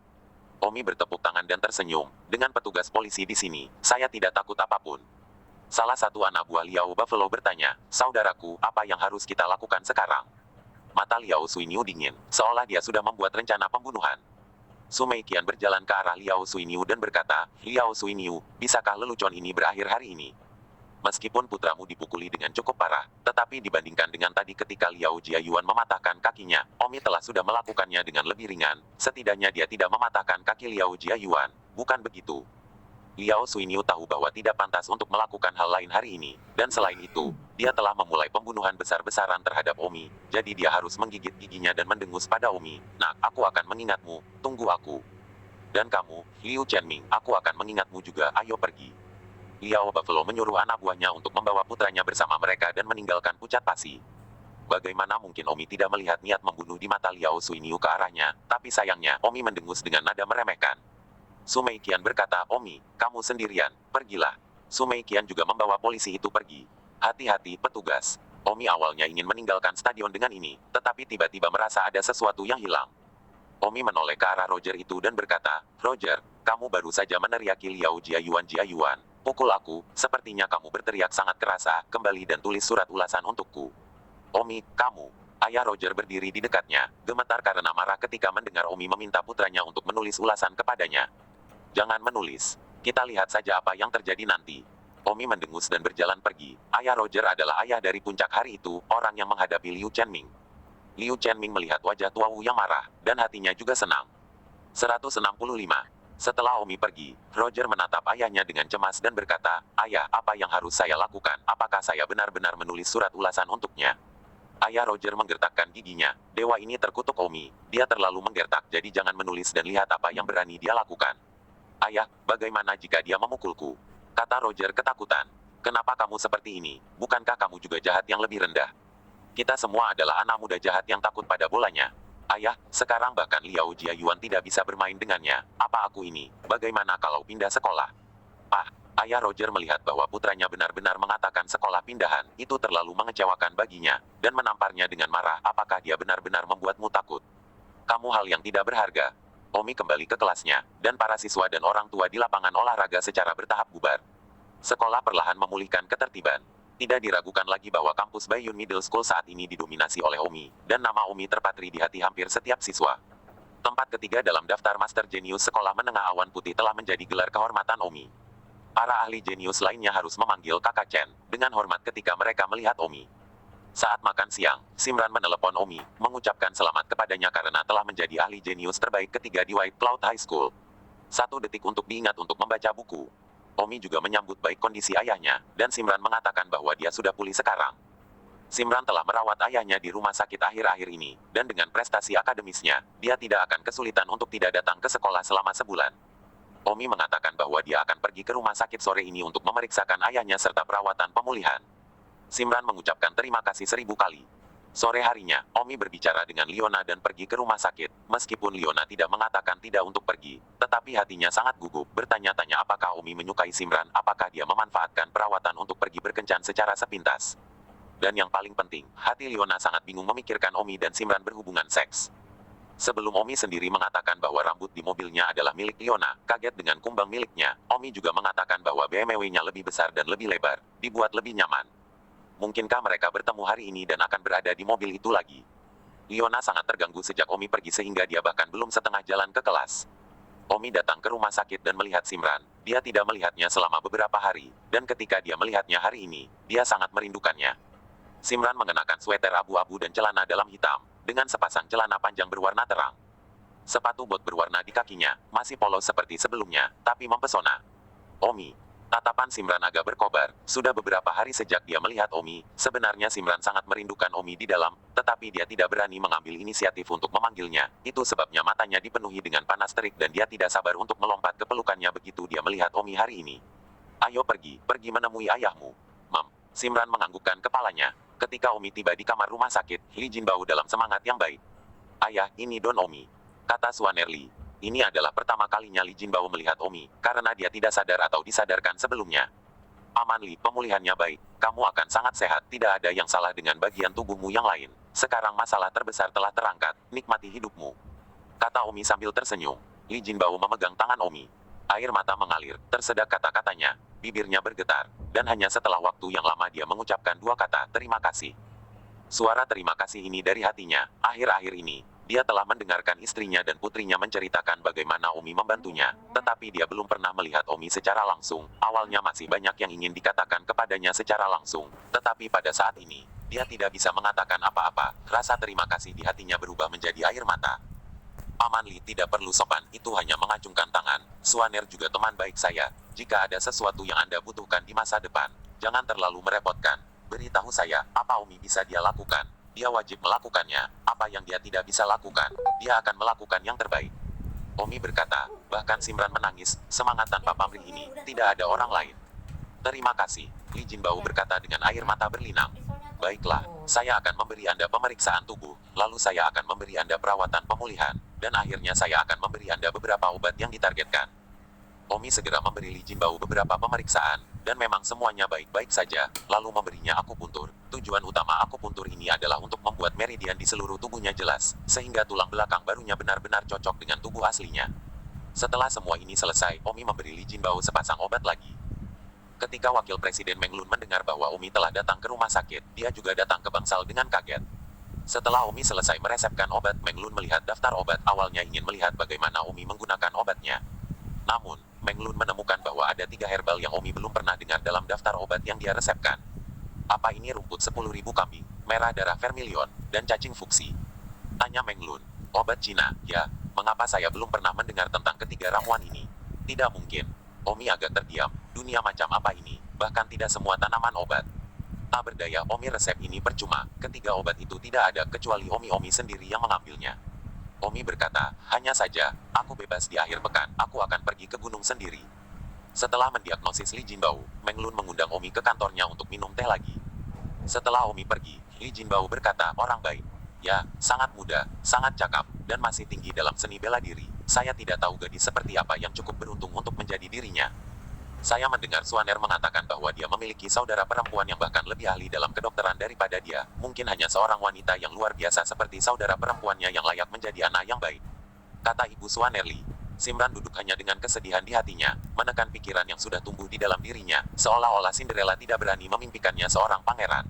Omi bertepuk tangan dan tersenyum, "Dengan petugas polisi di sini, saya tidak takut apapun." Salah satu anak buah Liao Buffalo bertanya, "Saudaraku, apa yang harus kita lakukan sekarang?" Mata Liao Suinyu dingin, seolah dia sudah membuat rencana pembunuhan. Sumei Qian berjalan ke arah Liao Suinyu dan berkata, "Liao Suinyu, bisakah lelucon ini berakhir hari ini? Meskipun putramu dipukuli dengan cukup parah, tetapi dibandingkan dengan tadi ketika Liao Jiayuan mematahkan kakinya, Omi telah sudah melakukannya dengan lebih ringan, setidaknya dia tidak mematahkan kaki Liao Jiayuan, bukan begitu?" Liao Suinyu tahu bahwa tidak pantas untuk melakukan hal lain hari ini, dan selain itu, dia telah memulai pembunuhan besar-besaran terhadap Omi, jadi dia harus menggigit giginya dan mendengus pada Omi, "Nak, aku akan mengingatmu, tunggu aku. Dan kamu, Liu Chenming, aku akan mengingatmu juga, ayo pergi." Liao Buffalo menyuruh anak buahnya untuk membawa putranya bersama mereka dan meninggalkan pucat pasi. Bagaimana mungkin Omi tidak melihat niat membunuh di mata Liao Suinyu ke arahnya, tapi sayangnya, Omi mendengus dengan nada meremehkan. Sumei Qian berkata, "Omi, kamu sendirian, pergilah." Sumei Qian juga membawa polisi itu pergi. "Hati-hati, petugas." Omi awalnya ingin meninggalkan stadion dengan ini, tetapi tiba-tiba merasa ada sesuatu yang hilang. Omi menoleh ke arah Roger itu dan berkata, "Roger, kamu baru saja meneriaki Liao Jiayuan. Pukul aku, sepertinya kamu berteriak sangat keras. Kembali dan tulis surat ulasan untukku." "Omi, kamu." Ayah Roger berdiri di dekatnya, gemetar karena marah ketika mendengar Omi meminta putranya untuk menulis ulasan kepadanya. "Jangan menulis. Kita lihat saja apa yang terjadi nanti." Omi mendengus dan berjalan pergi. Ayah Roger adalah ayah dari puncak hari itu, orang yang menghadapi Liu Chenming. Liu Chenming melihat wajah Tua Wu yang marah, dan hatinya juga senang. 165. Setelah Omi pergi, Roger menatap ayahnya dengan cemas dan berkata, "Ayah, apa yang harus saya lakukan? Apakah saya benar-benar menulis surat ulasan untuknya?" Ayah Roger menggertakkan giginya. "Dewa ini terkutuk Omi. Dia terlalu menggertak, jadi jangan menulis dan lihat apa yang berani dia lakukan." "Ayah, bagaimana jika dia memukulku?" kata Roger ketakutan. "Kenapa kamu seperti ini? Bukankah kamu juga jahat yang lebih rendah? Kita semua adalah anak muda jahat yang takut pada bolanya." "Ayah, sekarang bahkan Liao Jiayuan tidak bisa bermain dengannya. Apa aku ini? Bagaimana kalau pindah sekolah?" "Pak." Ayah Roger melihat bahwa putranya benar-benar mengatakan sekolah pindahan, itu terlalu mengecewakan baginya, dan menamparnya dengan marah. "Apakah dia benar-benar membuatmu takut? Kamu hal yang tidak berharga." Omi kembali ke kelasnya, dan para siswa dan orang tua di lapangan olahraga secara bertahap bubar. Sekolah perlahan memulihkan ketertiban. Tidak diragukan lagi bahwa kampus Baiyun Middle School saat ini didominasi oleh Omi, dan nama Omi terpatri di hati hampir setiap siswa. Tempat ketiga dalam daftar Master Jenius Sekolah Menengah Awan Putih telah menjadi gelar kehormatan Omi. Para ahli jenius lainnya harus memanggil Kakak Chen dengan hormat ketika mereka melihat Omi. Saat makan siang, Simran menelepon Omi, mengucapkan selamat kepadanya karena telah menjadi ahli jenius terbaik ketiga di White Cloud High School. 1 detik untuk diingat untuk membaca buku. Omi juga menyambut baik kondisi ayahnya, dan Simran mengatakan bahwa dia sudah pulih sekarang. Simran telah merawat ayahnya di rumah sakit akhir-akhir ini, dan dengan prestasi akademisnya, dia tidak akan kesulitan untuk tidak datang ke sekolah selama sebulan. Omi mengatakan bahwa dia akan pergi ke rumah sakit sore ini untuk memeriksakan ayahnya serta perawatan pemulihan. Simran mengucapkan terima kasih 1000 kali. Sore harinya, Omi berbicara dengan Liona dan pergi ke rumah sakit, meskipun Liona tidak mengatakan tidak untuk pergi, tetapi hatinya sangat gugup, bertanya-tanya apakah Omi menyukai Simran, apakah dia memanfaatkan perawatan untuk pergi berkencan secara sepintas. Dan yang paling penting, hati Liona sangat bingung memikirkan Omi dan Simran berhubungan seks. Sebelum Omi sendiri mengatakan bahwa rambut di mobilnya adalah milik Liona, kaget dengan kumbang miliknya, Omi juga mengatakan bahwa BMW-nya lebih besar dan lebih lebar, dibuat lebih nyaman. Mungkinkah mereka bertemu hari ini dan akan berada di mobil itu lagi? Liona sangat terganggu sejak Omi pergi sehingga dia bahkan belum setengah jalan ke kelas. Omi datang ke rumah sakit dan melihat Simran. Dia tidak melihatnya selama beberapa hari, dan ketika dia melihatnya hari ini, dia sangat merindukannya. Simran mengenakan sweater abu-abu dan celana dalam hitam, dengan sepasang celana panjang berwarna terang. Sepatu bot berwarna di kakinya, masih polos seperti sebelumnya, tapi mempesona. "Omi." Tatapan Simran agak berkobar. Sudah beberapa hari sejak dia melihat Omi, sebenarnya Simran sangat merindukan Omi di dalam, tetapi dia tidak berani mengambil inisiatif untuk memanggilnya. Itu sebabnya matanya dipenuhi dengan panas terik dan dia tidak sabar untuk melompat ke pelukannya begitu dia melihat Omi hari ini. Ayo pergi menemui ayahmu. Mam. Simran menganggukkan kepalanya. Ketika Omi tiba di kamar rumah sakit, Li Jinbao dalam semangat yang baik. Ayah, ini Don Omi. Kata Suanerli. Ini adalah pertama kalinya Li Jinbao melihat Omi, karena dia tidak sadar atau disadarkan sebelumnya. Aman Li, pemulihannya baik. Kamu akan sangat sehat, tidak ada yang salah dengan bagian tubuhmu yang lain. Sekarang masalah terbesar telah terangkat, nikmati hidupmu. Kata Omi sambil tersenyum. Li Jinbao memegang tangan Omi. Air mata mengalir, tersedak kata-katanya, bibirnya bergetar, dan hanya setelah waktu yang lama dia mengucapkan dua kata, terima kasih. Suara terima kasih ini dari hatinya. Akhir-akhir ini, dia telah mendengarkan istrinya dan putrinya menceritakan bagaimana Omi membantunya, tetapi dia belum pernah melihat Omi secara langsung. Awalnya masih banyak yang ingin dikatakan kepadanya secara langsung, tetapi pada saat ini, dia tidak bisa mengatakan apa-apa. Rasa terima kasih di hatinya berubah menjadi air mata. Paman Li tidak perlu sopan, itu hanya mengacungkan tangan. Suaner juga teman baik saya. Jika ada sesuatu yang Anda butuhkan di masa depan, jangan terlalu merepotkan. Beritahu saya, apa Omi bisa dia lakukan. Dia wajib melakukannya. Apa yang dia tidak bisa lakukan, dia akan melakukan yang terbaik. Omi berkata, bahkan Simran menangis, semangat tanpa pamrih ini, tidak ada orang lain. Terima kasih, Li Jinbao berkata dengan air mata berlinang. Baiklah, saya akan memberi Anda pemeriksaan tubuh, lalu saya akan memberi Anda perawatan pemulihan, dan akhirnya saya akan memberi Anda beberapa obat yang ditargetkan. Omi segera memberi Li Jinbao beberapa pemeriksaan, dan memang semuanya baik-baik saja, lalu memberinya akupuntur. Tujuan utama akupuntur ini adalah untuk membuat meridian di seluruh tubuhnya jelas, sehingga tulang belakang barunya benar-benar cocok dengan tubuh aslinya. Setelah semua ini selesai, Omi memberi Li Jinbao sepasang obat lagi. Ketika Wakil Presiden Meng Lun mendengar bahwa Omi telah datang ke rumah sakit, dia juga datang ke bangsal dengan kaget. Setelah Omi selesai meresepkan obat, Meng Lun melihat daftar obat. Awalnya ingin melihat bagaimana Omi menggunakan obatnya. Namun, Meng Lun menemukan bahwa ada 3 herbal yang Omi belum pernah dengar dalam daftar obat yang dia resepkan. Apa ini rumput 10.000 kambing, merah darah vermilion, dan cacing fuksi? Tanya Meng Lun. Obat Cina, ya. Mengapa saya belum pernah mendengar tentang ketiga ramuan ini? Tidak mungkin. Omi agak terdiam. Dunia macam apa ini? Bahkan tidak semua tanaman obat. Tak berdaya, Omi resep ini percuma. Ketiga obat itu tidak ada kecuali Omi sendiri yang mengambilnya. Omi berkata, hanya saja, aku bebas di akhir pekan, aku akan pergi ke gunung sendiri. Setelah mendiagnosis Li Jinbao, Meng Lun mengundang Omi ke kantornya untuk minum teh lagi. Setelah Omi pergi, Li Jinbao berkata, orang baik. Ya, sangat muda, sangat cakap, dan masih tinggi dalam seni bela diri. Saya tidak tahu gadis seperti apa yang cukup beruntung untuk menjadi dirinya. Saya mendengar Suaner mengatakan bahwa dia memiliki saudara perempuan yang bahkan lebih ahli dalam kedokteran daripada dia. Mungkin hanya seorang wanita yang luar biasa seperti saudara perempuannya yang layak menjadi anak yang baik. Kata Ibu Suanerli. Simran duduk hanya dengan kesedihan di hatinya, menekan pikiran yang sudah tumbuh di dalam dirinya, seolah-olah Cinderella tidak berani memimpikannya seorang pangeran.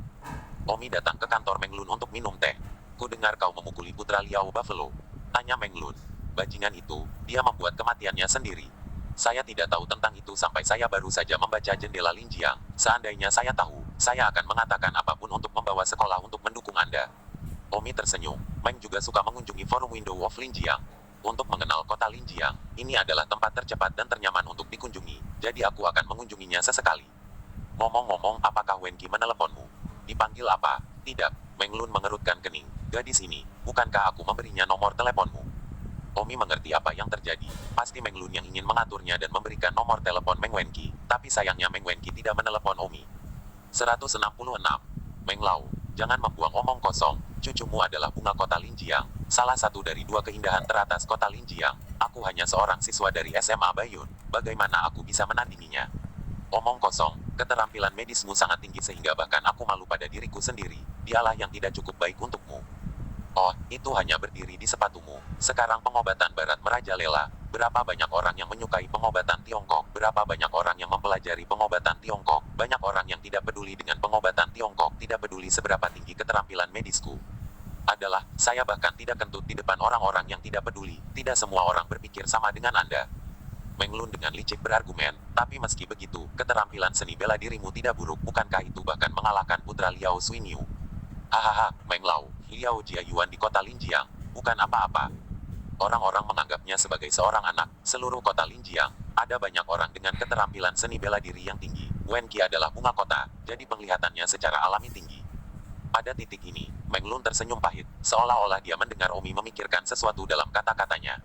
Omi datang ke kantor Meng Lun untuk minum teh. Ku dengar kau memukuli putra Liao Buffalo. Tanya Meng Lun. Bajingan itu, dia membuat kematiannya sendiri. Saya tidak tahu tentang itu sampai saya baru saja membaca jendela Linjiang. Seandainya saya tahu, saya akan mengatakan apapun untuk membawa sekolah untuk mendukung Anda. Omi tersenyum. Meng juga suka mengunjungi forum Window of Linjiang. Untuk mengenal kota Linjiang, ini adalah tempat tercepat dan ternyaman untuk dikunjungi, jadi aku akan mengunjunginya sesekali. Ngomong-ngomong, apakah Wenki meneleponmu? Dipanggil apa? Tidak. Meng Lun mengerutkan kening. Gadis ini, bukankah aku memberinya nomor teleponmu? Omi mengerti apa yang terjadi. Pasti Meng Lun yang ingin mengaturnya dan memberikan nomor telepon Meng Wenki, tapi sayangnya Meng Wenki tidak menelepon Omi. 166. Meng Lao, jangan membuang omong kosong. Cucumu adalah bunga kota Linjiang, salah satu dari 2 keindahan teratas kota Linjiang. Aku hanya seorang siswa dari SMA Bayun. Bagaimana aku bisa menandinginya? Omong kosong, keterampilan medismu sangat tinggi sehingga bahkan aku malu pada diriku sendiri. Dialah yang tidak cukup baik untukmu. Oh, itu hanya berdiri di sepatumu. Sekarang pengobatan barat merajalela. Berapa banyak orang yang menyukai pengobatan Tiongkok? Berapa banyak orang yang mempelajari pengobatan Tiongkok? Banyak orang yang tidak peduli dengan pengobatan Tiongkok, tidak peduli seberapa tinggi keterampilan medisku. Saya bahkan tidak kentut di depan orang-orang yang tidak peduli. Tidak semua orang berpikir sama dengan Anda. Meng Lun dengan licik berargumen, tapi meski begitu, keterampilan seni bela dirimu tidak buruk, bukankah itu bahkan mengalahkan putra Liao Suiniu? Hahaha, Meng Lao, Liao Jiayuan di kota Linjiang, bukan apa-apa. Orang-orang menganggapnya sebagai seorang anak. Seluruh kota Linjiang, ada banyak orang dengan keterampilan seni bela diri yang tinggi. Wen Qi adalah bunga kota, jadi penglihatannya secara alami tinggi. Pada titik ini, Meng Lun tersenyum pahit, seolah-olah dia mendengar Omi memikirkan sesuatu dalam kata-katanya.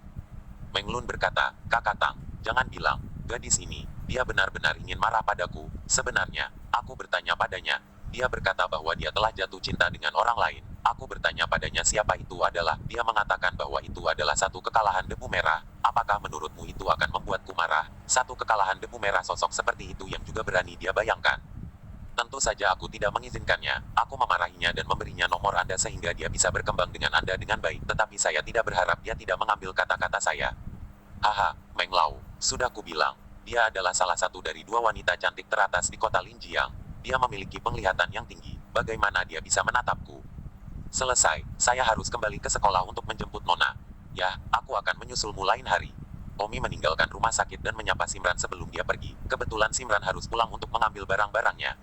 Meng Lun berkata, "Kakak Tang, jangan bilang, gadis ini, dia benar-benar ingin marah padaku. Sebenarnya, aku bertanya padanya. Dia berkata bahwa dia telah jatuh cinta dengan orang lain. Aku bertanya padanya siapa itu adalah. Dia mengatakan bahwa itu adalah satu kekalahan debu merah. Apakah menurutmu itu akan membuatku marah? Satu kekalahan debu merah sosok seperti itu yang juga berani dia bayangkan. Tentu saja aku tidak mengizinkannya. Aku memarahinya dan memberinya nomor Anda sehingga dia bisa berkembang dengan Anda dengan baik. Tetapi saya tidak berharap dia tidak mengambil kata-kata saya. Haha, Meng Lau, sudah kubilang. Dia adalah salah satu dari dua wanita cantik teratas di kota Linjiang. Dia memiliki penglihatan yang tinggi. Bagaimana dia bisa menatapku? Selesai, saya harus kembali ke sekolah untuk menjemput Nona. Ya, aku akan menyusulmu lain hari. Omi meninggalkan rumah sakit dan menyapa Simran sebelum dia pergi. Kebetulan Simran harus pulang untuk mengambil barang-barangnya.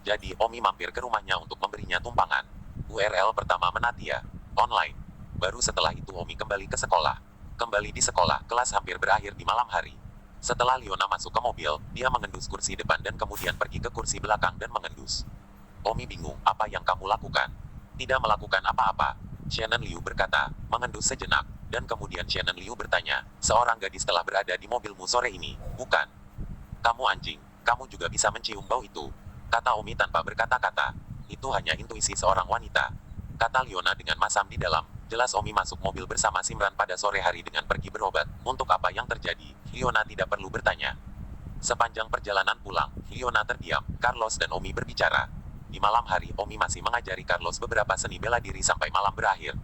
Jadi Omi mampir ke rumahnya untuk memberinya tumpangan. URL pertama Menatia. Online. Baru setelah itu Omi kembali ke sekolah. Kembali di sekolah, kelas hampir berakhir di malam hari. Setelah Liona masuk ke mobil, dia mengendus kursi depan dan kemudian pergi ke kursi belakang dan mengendus. Omi bingung, apa yang kamu lakukan? Tidak melakukan apa-apa. Shannon Liu berkata, mengendus sejenak. Dan kemudian Shannon Liu bertanya, seorang gadis telah berada di mobilmu sore ini, bukan? Kamu anjing, kamu juga bisa mencium bau itu. Kata Omi tanpa berkata-kata. Itu hanya intuisi seorang wanita. Kata Liona dengan masam di dalam. Jelas Omi masuk mobil bersama Simran pada sore hari dengan pergi berobat. Untuk apa yang terjadi, Liona tidak perlu bertanya. Sepanjang perjalanan pulang, Liona terdiam. Carlos dan Omi berbicara. Di malam hari, Omi masih mengajari Carlos beberapa seni bela diri sampai malam berakhir.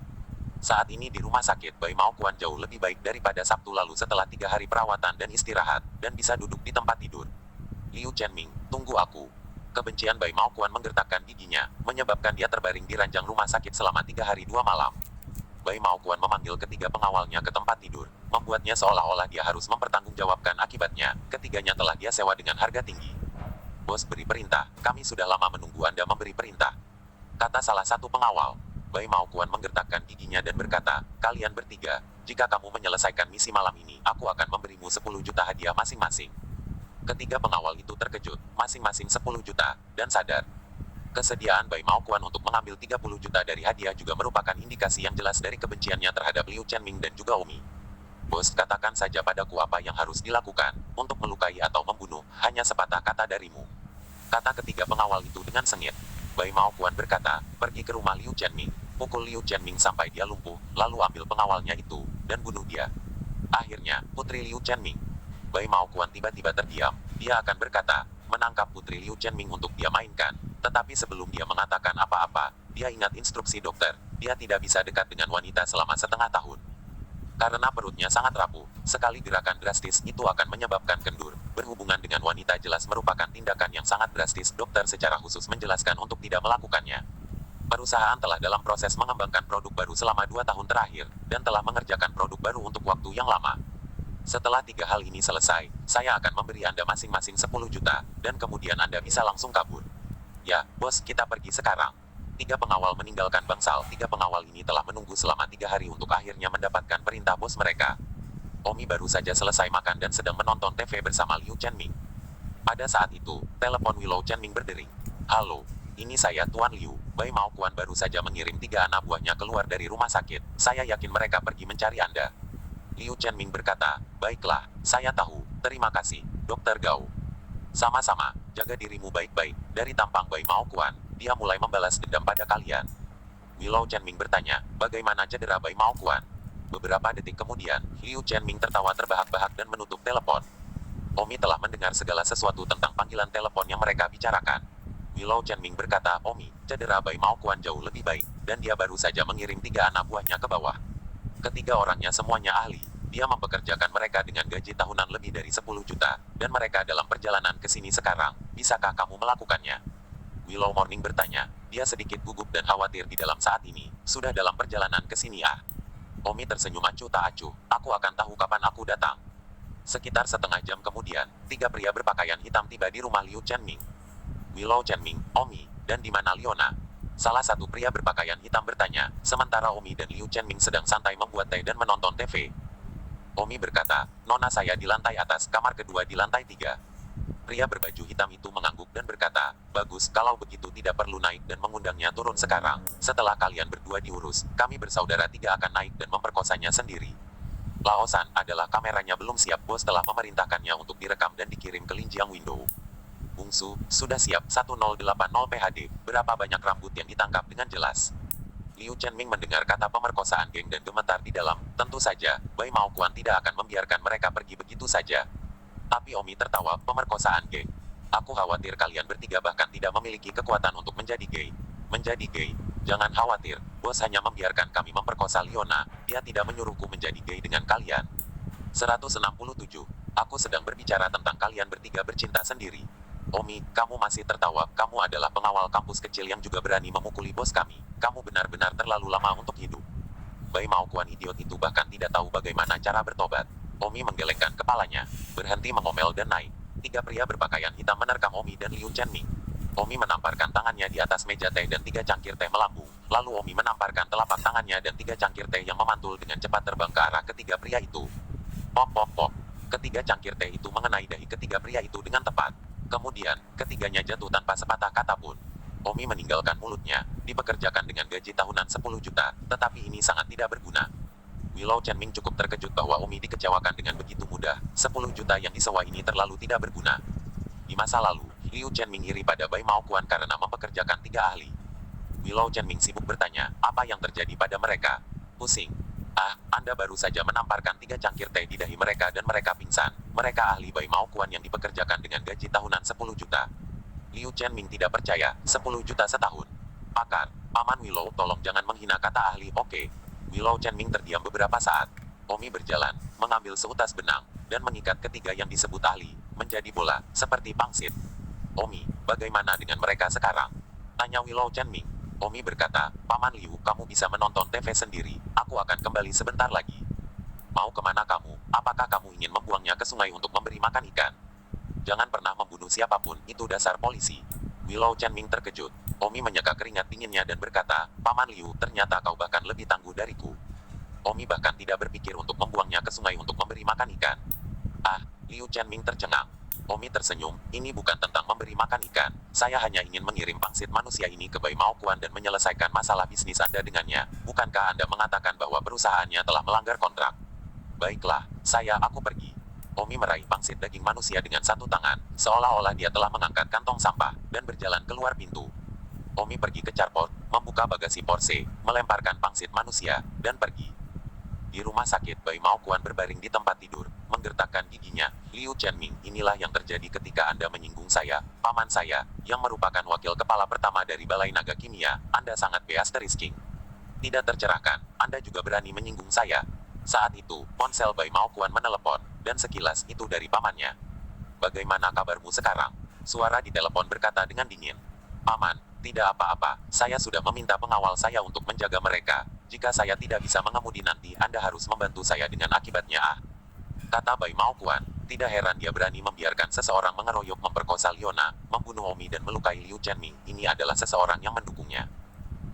Saat ini di rumah sakit, Bai Maokuan jauh lebih baik daripada Sabtu lalu setelah 3 hari perawatan dan istirahat, dan bisa duduk di tempat tidur. Liu Chenming, tunggu aku. Kebencian Bai Maokuan menggertakkan giginya, menyebabkan dia terbaring di ranjang rumah sakit selama 3 hari 2 malam. Bai Maokuan memanggil ketiga pengawalnya ke tempat tidur, membuatnya seolah-olah dia harus mempertanggungjawabkan akibatnya. Ketiganya telah dia sewa dengan harga tinggi. Bos beri perintah, kami sudah lama menunggu Anda memberi perintah. Kata salah satu pengawal. Bai Maokuan menggertakkan giginya dan berkata, kalian bertiga, jika kamu menyelesaikan misi malam ini, aku akan memberimu 10 juta hadiah masing-masing. Ketiga pengawal itu terkejut, masing-masing 10 juta, dan sadar. Kesediaan Bai Maokuan untuk mengambil 30 juta dari hadiah juga merupakan indikasi yang jelas dari kebenciannya terhadap Liu Chenming dan juga Omi. Bos, katakan saja padaku apa yang harus dilakukan, untuk melukai atau membunuh, hanya sepatah kata darimu. Kata ketiga pengawal itu dengan sengit. Bai Maokuan berkata, pergi ke rumah Liu Chenming, pukul Liu Chenming sampai dia lumpuh, lalu ambil pengawalnya itu, dan bunuh dia. Akhirnya, putri Liu Chenming. Bai Maokuan tiba-tiba terdiam, dia akan berkata, menangkap putri Liu Chenming untuk dia mainkan, tetapi sebelum dia mengatakan apa-apa, dia ingat instruksi dokter, dia tidak bisa dekat dengan wanita selama setengah tahun. Karena perutnya sangat rapuh, sekali gerakan drastis itu akan menyebabkan kendur. Berhubungan dengan wanita jelas merupakan tindakan yang sangat drastis. Dokter secara khusus menjelaskan untuk tidak melakukannya. Perusahaan telah dalam proses mengembangkan produk baru selama 2 tahun terakhir, dan telah mengerjakan produk baru untuk waktu yang lama. Setelah 3 hal ini selesai, saya akan memberi Anda masing-masing 10 juta, dan kemudian Anda bisa langsung kabur. Ya, bos, kita pergi sekarang. 3 pengawal meninggalkan bangsal. 3 pengawal ini telah menunggu selama 3 hari untuk akhirnya mendapatkan perintah bos mereka. Omi baru saja selesai makan dan sedang menonton TV bersama Liu Chenming. Pada saat itu, telepon Willow Chenming berdering. Halo, ini saya Tuan Liu. Bai Maokuan baru saja mengirim 3 anak buahnya keluar dari rumah sakit. Saya yakin mereka pergi mencari Anda. Liu Chenming berkata, baiklah, saya tahu. Terima kasih, Dr. Gao. Sama-sama, jaga dirimu baik-baik. Dari tampang Bai Maokuan, dia mulai membalas dendam pada kalian. Willow Chenming bertanya, bagaimana cedera Bai Maokuan? Beberapa detik kemudian, Liu Chenming tertawa terbahak-bahak dan menutup telepon. Omi telah mendengar segala sesuatu tentang panggilan telepon yang mereka bicarakan. Willow Chenming berkata, Omi, cedera Bai Maokuan jauh lebih baik, dan dia baru saja mengirim 3 anak buahnya ke bawah. Ketiga orangnya semuanya ahli. Dia mempekerjakan mereka dengan gaji tahunan lebih dari 10 juta, dan mereka dalam perjalanan ke sini sekarang. Bisakah kamu melakukannya? Willow Morning bertanya, dia sedikit gugup dan khawatir di dalam saat ini. Sudah dalam perjalanan ke sini ah. Omi tersenyum acuh tak acuh, aku akan tahu kapan aku datang. Sekitar setengah jam kemudian, 3 pria berpakaian hitam tiba di rumah Liu Chenming. Willow Chenming, Omi, dan di mana Liona? Salah satu pria berpakaian hitam bertanya, sementara Omi dan Liu Chenming sedang santai membuat teh dan menonton TV. Omi berkata, "Nona saya di lantai atas, kamar kedua di lantai 3. Pria berbaju hitam itu mengangguk dan berkata, "Bagus, kalau begitu tidak perlu naik dan mengundangnya turun sekarang. Setelah kalian berdua diurus, kami bersaudara 3 akan naik dan memperkosanya sendiri." Laosan adalah kameranya belum siap, bos telah memerintahkannya untuk direkam dan dikirim ke Linjiang Window. Bungsu, sudah siap, 1080 PHD, berapa banyak rambut yang ditangkap dengan jelas. Liu Chenming mendengar kata pemerkosaan geng dan gemetar di dalam, tentu saja, Bai Maokuan tidak akan membiarkan mereka pergi begitu saja. Tapi Omi tertawa, pemerkosaan gay. Aku khawatir kalian bertiga bahkan tidak memiliki kekuatan untuk menjadi gay. Menjadi gay? Jangan khawatir, bos hanya membiarkan kami memperkosa Liona, dia tidak menyuruhku menjadi gay dengan kalian. 167. Aku sedang berbicara tentang kalian bertiga bercinta sendiri. Omi, kamu masih tertawa, kamu adalah pengawal kampus kecil yang juga berani memukuli bos kami. Kamu benar-benar terlalu lama untuk hidup. Bai Maokuan idiot itu bahkan tidak tahu bagaimana cara bertobat. Omi menggelengkan kepalanya, berhenti mengomel dan naik. 3 pria berpakaian hitam menerkam Omi dan Liu Chenming. Omi menamparkan tangannya di atas meja teh dan 3 cangkir teh melambung. Lalu Omi menamparkan telapak tangannya dan 3 cangkir teh yang memantul dengan cepat terbang ke arah ketiga pria itu. Pop pop pop. Ketiga cangkir teh itu mengenai dahi ketiga pria itu dengan tepat. Kemudian, ketiganya jatuh tanpa sepatah kata pun. Omi meninggalkan mulutnya, dipekerjakan dengan gaji tahunan 10 juta, tetapi ini sangat tidak berguna. Willow Chenming cukup terkejut bahwa Omi dikecewakan dengan begitu mudah. 10 juta yang disewa ini terlalu tidak berguna. Di masa lalu, Liu Chenming iri pada Bai Maokuan karena mempekerjakan 3 ahli. Willow Chenming sibuk bertanya, apa yang terjadi pada mereka? Pusing. Ah, Anda baru saja menamparkan 3 cangkir teh di dahi mereka dan mereka pingsan. Mereka ahli Bai Maokuan yang dipekerjakan dengan gaji tahunan 10 juta. Liu Chenming tidak percaya, 10 juta setahun. Pakar, Paman Willow, tolong jangan menghina kata ahli, oke? Willow Chenming terdiam beberapa saat. Omi berjalan, mengambil seutas benang, dan mengikat ketiga yang disebut ahli, menjadi bola, seperti pangsit. Omi, bagaimana dengan mereka sekarang? Tanya Willow Chenming. Omi berkata, Paman Liu, kamu bisa menonton TV sendiri, aku akan kembali sebentar lagi. Mau kemana kamu? Apakah kamu ingin membuangnya ke sungai untuk memberi makan ikan? Jangan pernah membunuh siapapun, itu dasar polisi. Willow Chenming terkejut. Omi menyeka keringat dinginnya dan berkata, Paman Liu, ternyata kau bahkan lebih tangguh dariku. Omi bahkan tidak berpikir untuk membuangnya ke sungai untuk memberi makan ikan. Ah, Liu Chenming tercengang. Omi tersenyum, ini bukan tentang memberi makan ikan. Saya hanya ingin mengirim pangsit manusia ini ke Bai Maokuan dan menyelesaikan masalah bisnis Anda dengannya. Bukankah Anda mengatakan bahwa perusahaannya telah melanggar kontrak? Baiklah, aku pergi. Omi meraih pangsit daging manusia dengan satu tangan, seolah-olah dia telah mengangkat kantong sampah, dan berjalan keluar pintu. Omi pergi ke carport, membuka bagasi Porsche, melemparkan pangsit manusia, dan pergi. Di rumah sakit, Bai Maokuan berbaring di tempat tidur, menggertakkan giginya. Liu Chenming, inilah yang terjadi ketika Anda menyinggung saya, paman saya, yang merupakan wakil kepala pertama dari Balai Naga Kimia. Anda sangat beasterisk. Tidak tercerahkan, Anda juga berani menyinggung saya. Saat itu, ponsel Bai Maokuan menelepon, dan sekilas itu dari pamannya. Bagaimana kabarmu sekarang? Suara di telepon berkata dengan dingin. Paman, tidak apa-apa, saya sudah meminta pengawal saya untuk menjaga mereka. Jika saya tidak bisa mengemudi nanti, Anda harus membantu saya dengan akibatnya. Kata Bai Maokuan, tidak heran dia berani membiarkan seseorang mengeroyok memperkosa Liona, membunuh Omi dan melukai Liu Chenming. Ini adalah seseorang yang mendukungnya.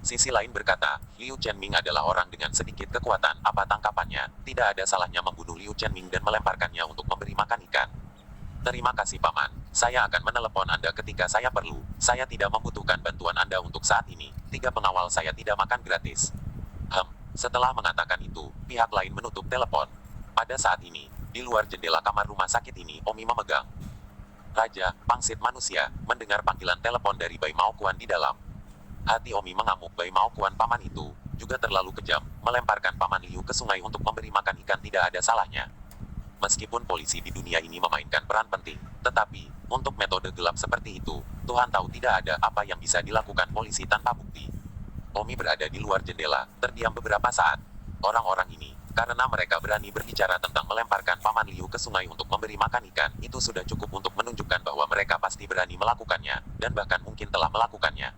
Sisi lain berkata, Liu Chenming adalah orang dengan sedikit kekuatan, apa tangkapannya? Tidak ada salahnya membunuh Liu Chenming dan melemparkannya untuk memberi makan ikan. Terima kasih Paman, saya akan menelepon Anda ketika saya perlu. Saya tidak membutuhkan bantuan Anda untuk saat ini. 3 pengawal saya tidak makan gratis. Setelah mengatakan itu, pihak lain menutup telepon. Pada saat ini, di luar jendela kamar rumah sakit ini, Omi memegang Raja, pangsit manusia, mendengar panggilan telepon dari Bai Maokuan di dalam. Hati Omi mengamuk, Bai Maokuan paman itu juga terlalu kejam, melemparkan Paman Liu ke sungai untuk memberi makan ikan tidak ada salahnya. Meskipun polisi di dunia ini memainkan peran penting, tetapi, untuk metode gelap seperti itu, Tuhan tahu tidak ada apa yang bisa dilakukan polisi tanpa bukti. Omi berada di luar jendela, terdiam beberapa saat. Orang-orang ini, karena mereka berani berbicara tentang melemparkan Paman Liu ke sungai untuk memberi makan ikan, itu sudah cukup untuk menunjukkan bahwa mereka pasti berani melakukannya, dan bahkan mungkin telah melakukannya.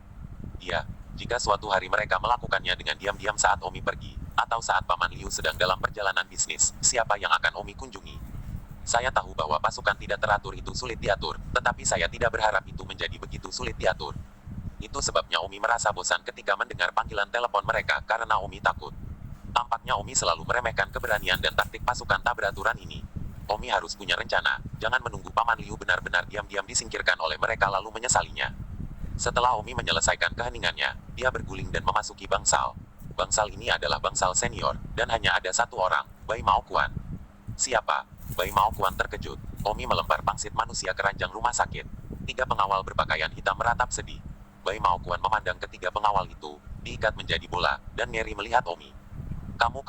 Iya, jika suatu hari mereka melakukannya dengan diam-diam saat Omi pergi, atau saat Paman Liu sedang dalam perjalanan bisnis, siapa yang akan Omi kunjungi? Saya tahu bahwa pasukan tidak teratur itu sulit diatur, tetapi saya tidak berharap itu menjadi begitu sulit diatur. Itu sebabnya Omi merasa bosan ketika mendengar panggilan telepon mereka karena Omi takut. Tampaknya Omi selalu meremehkan keberanian dan taktik pasukan tak beraturan ini. Omi harus punya rencana, jangan menunggu Paman Liu benar-benar diam-diam disingkirkan oleh mereka lalu menyesalinya. Setelah Omi menyelesaikan keheningannya, dia berguling dan memasuki bangsal. Bangsal ini adalah bangsal senior, dan hanya ada satu orang, Bai Mao Kuan. Siapa? Bai Mao Kuan terkejut. Omi melempar pangsit manusia ke ranjang rumah sakit. 3 pengawal berpakaian hitam meratap sedih. Bai Mao Kuan memandang ketiga pengawal itu, diikat menjadi bola, dan ngeri melihat Omi. Kamu.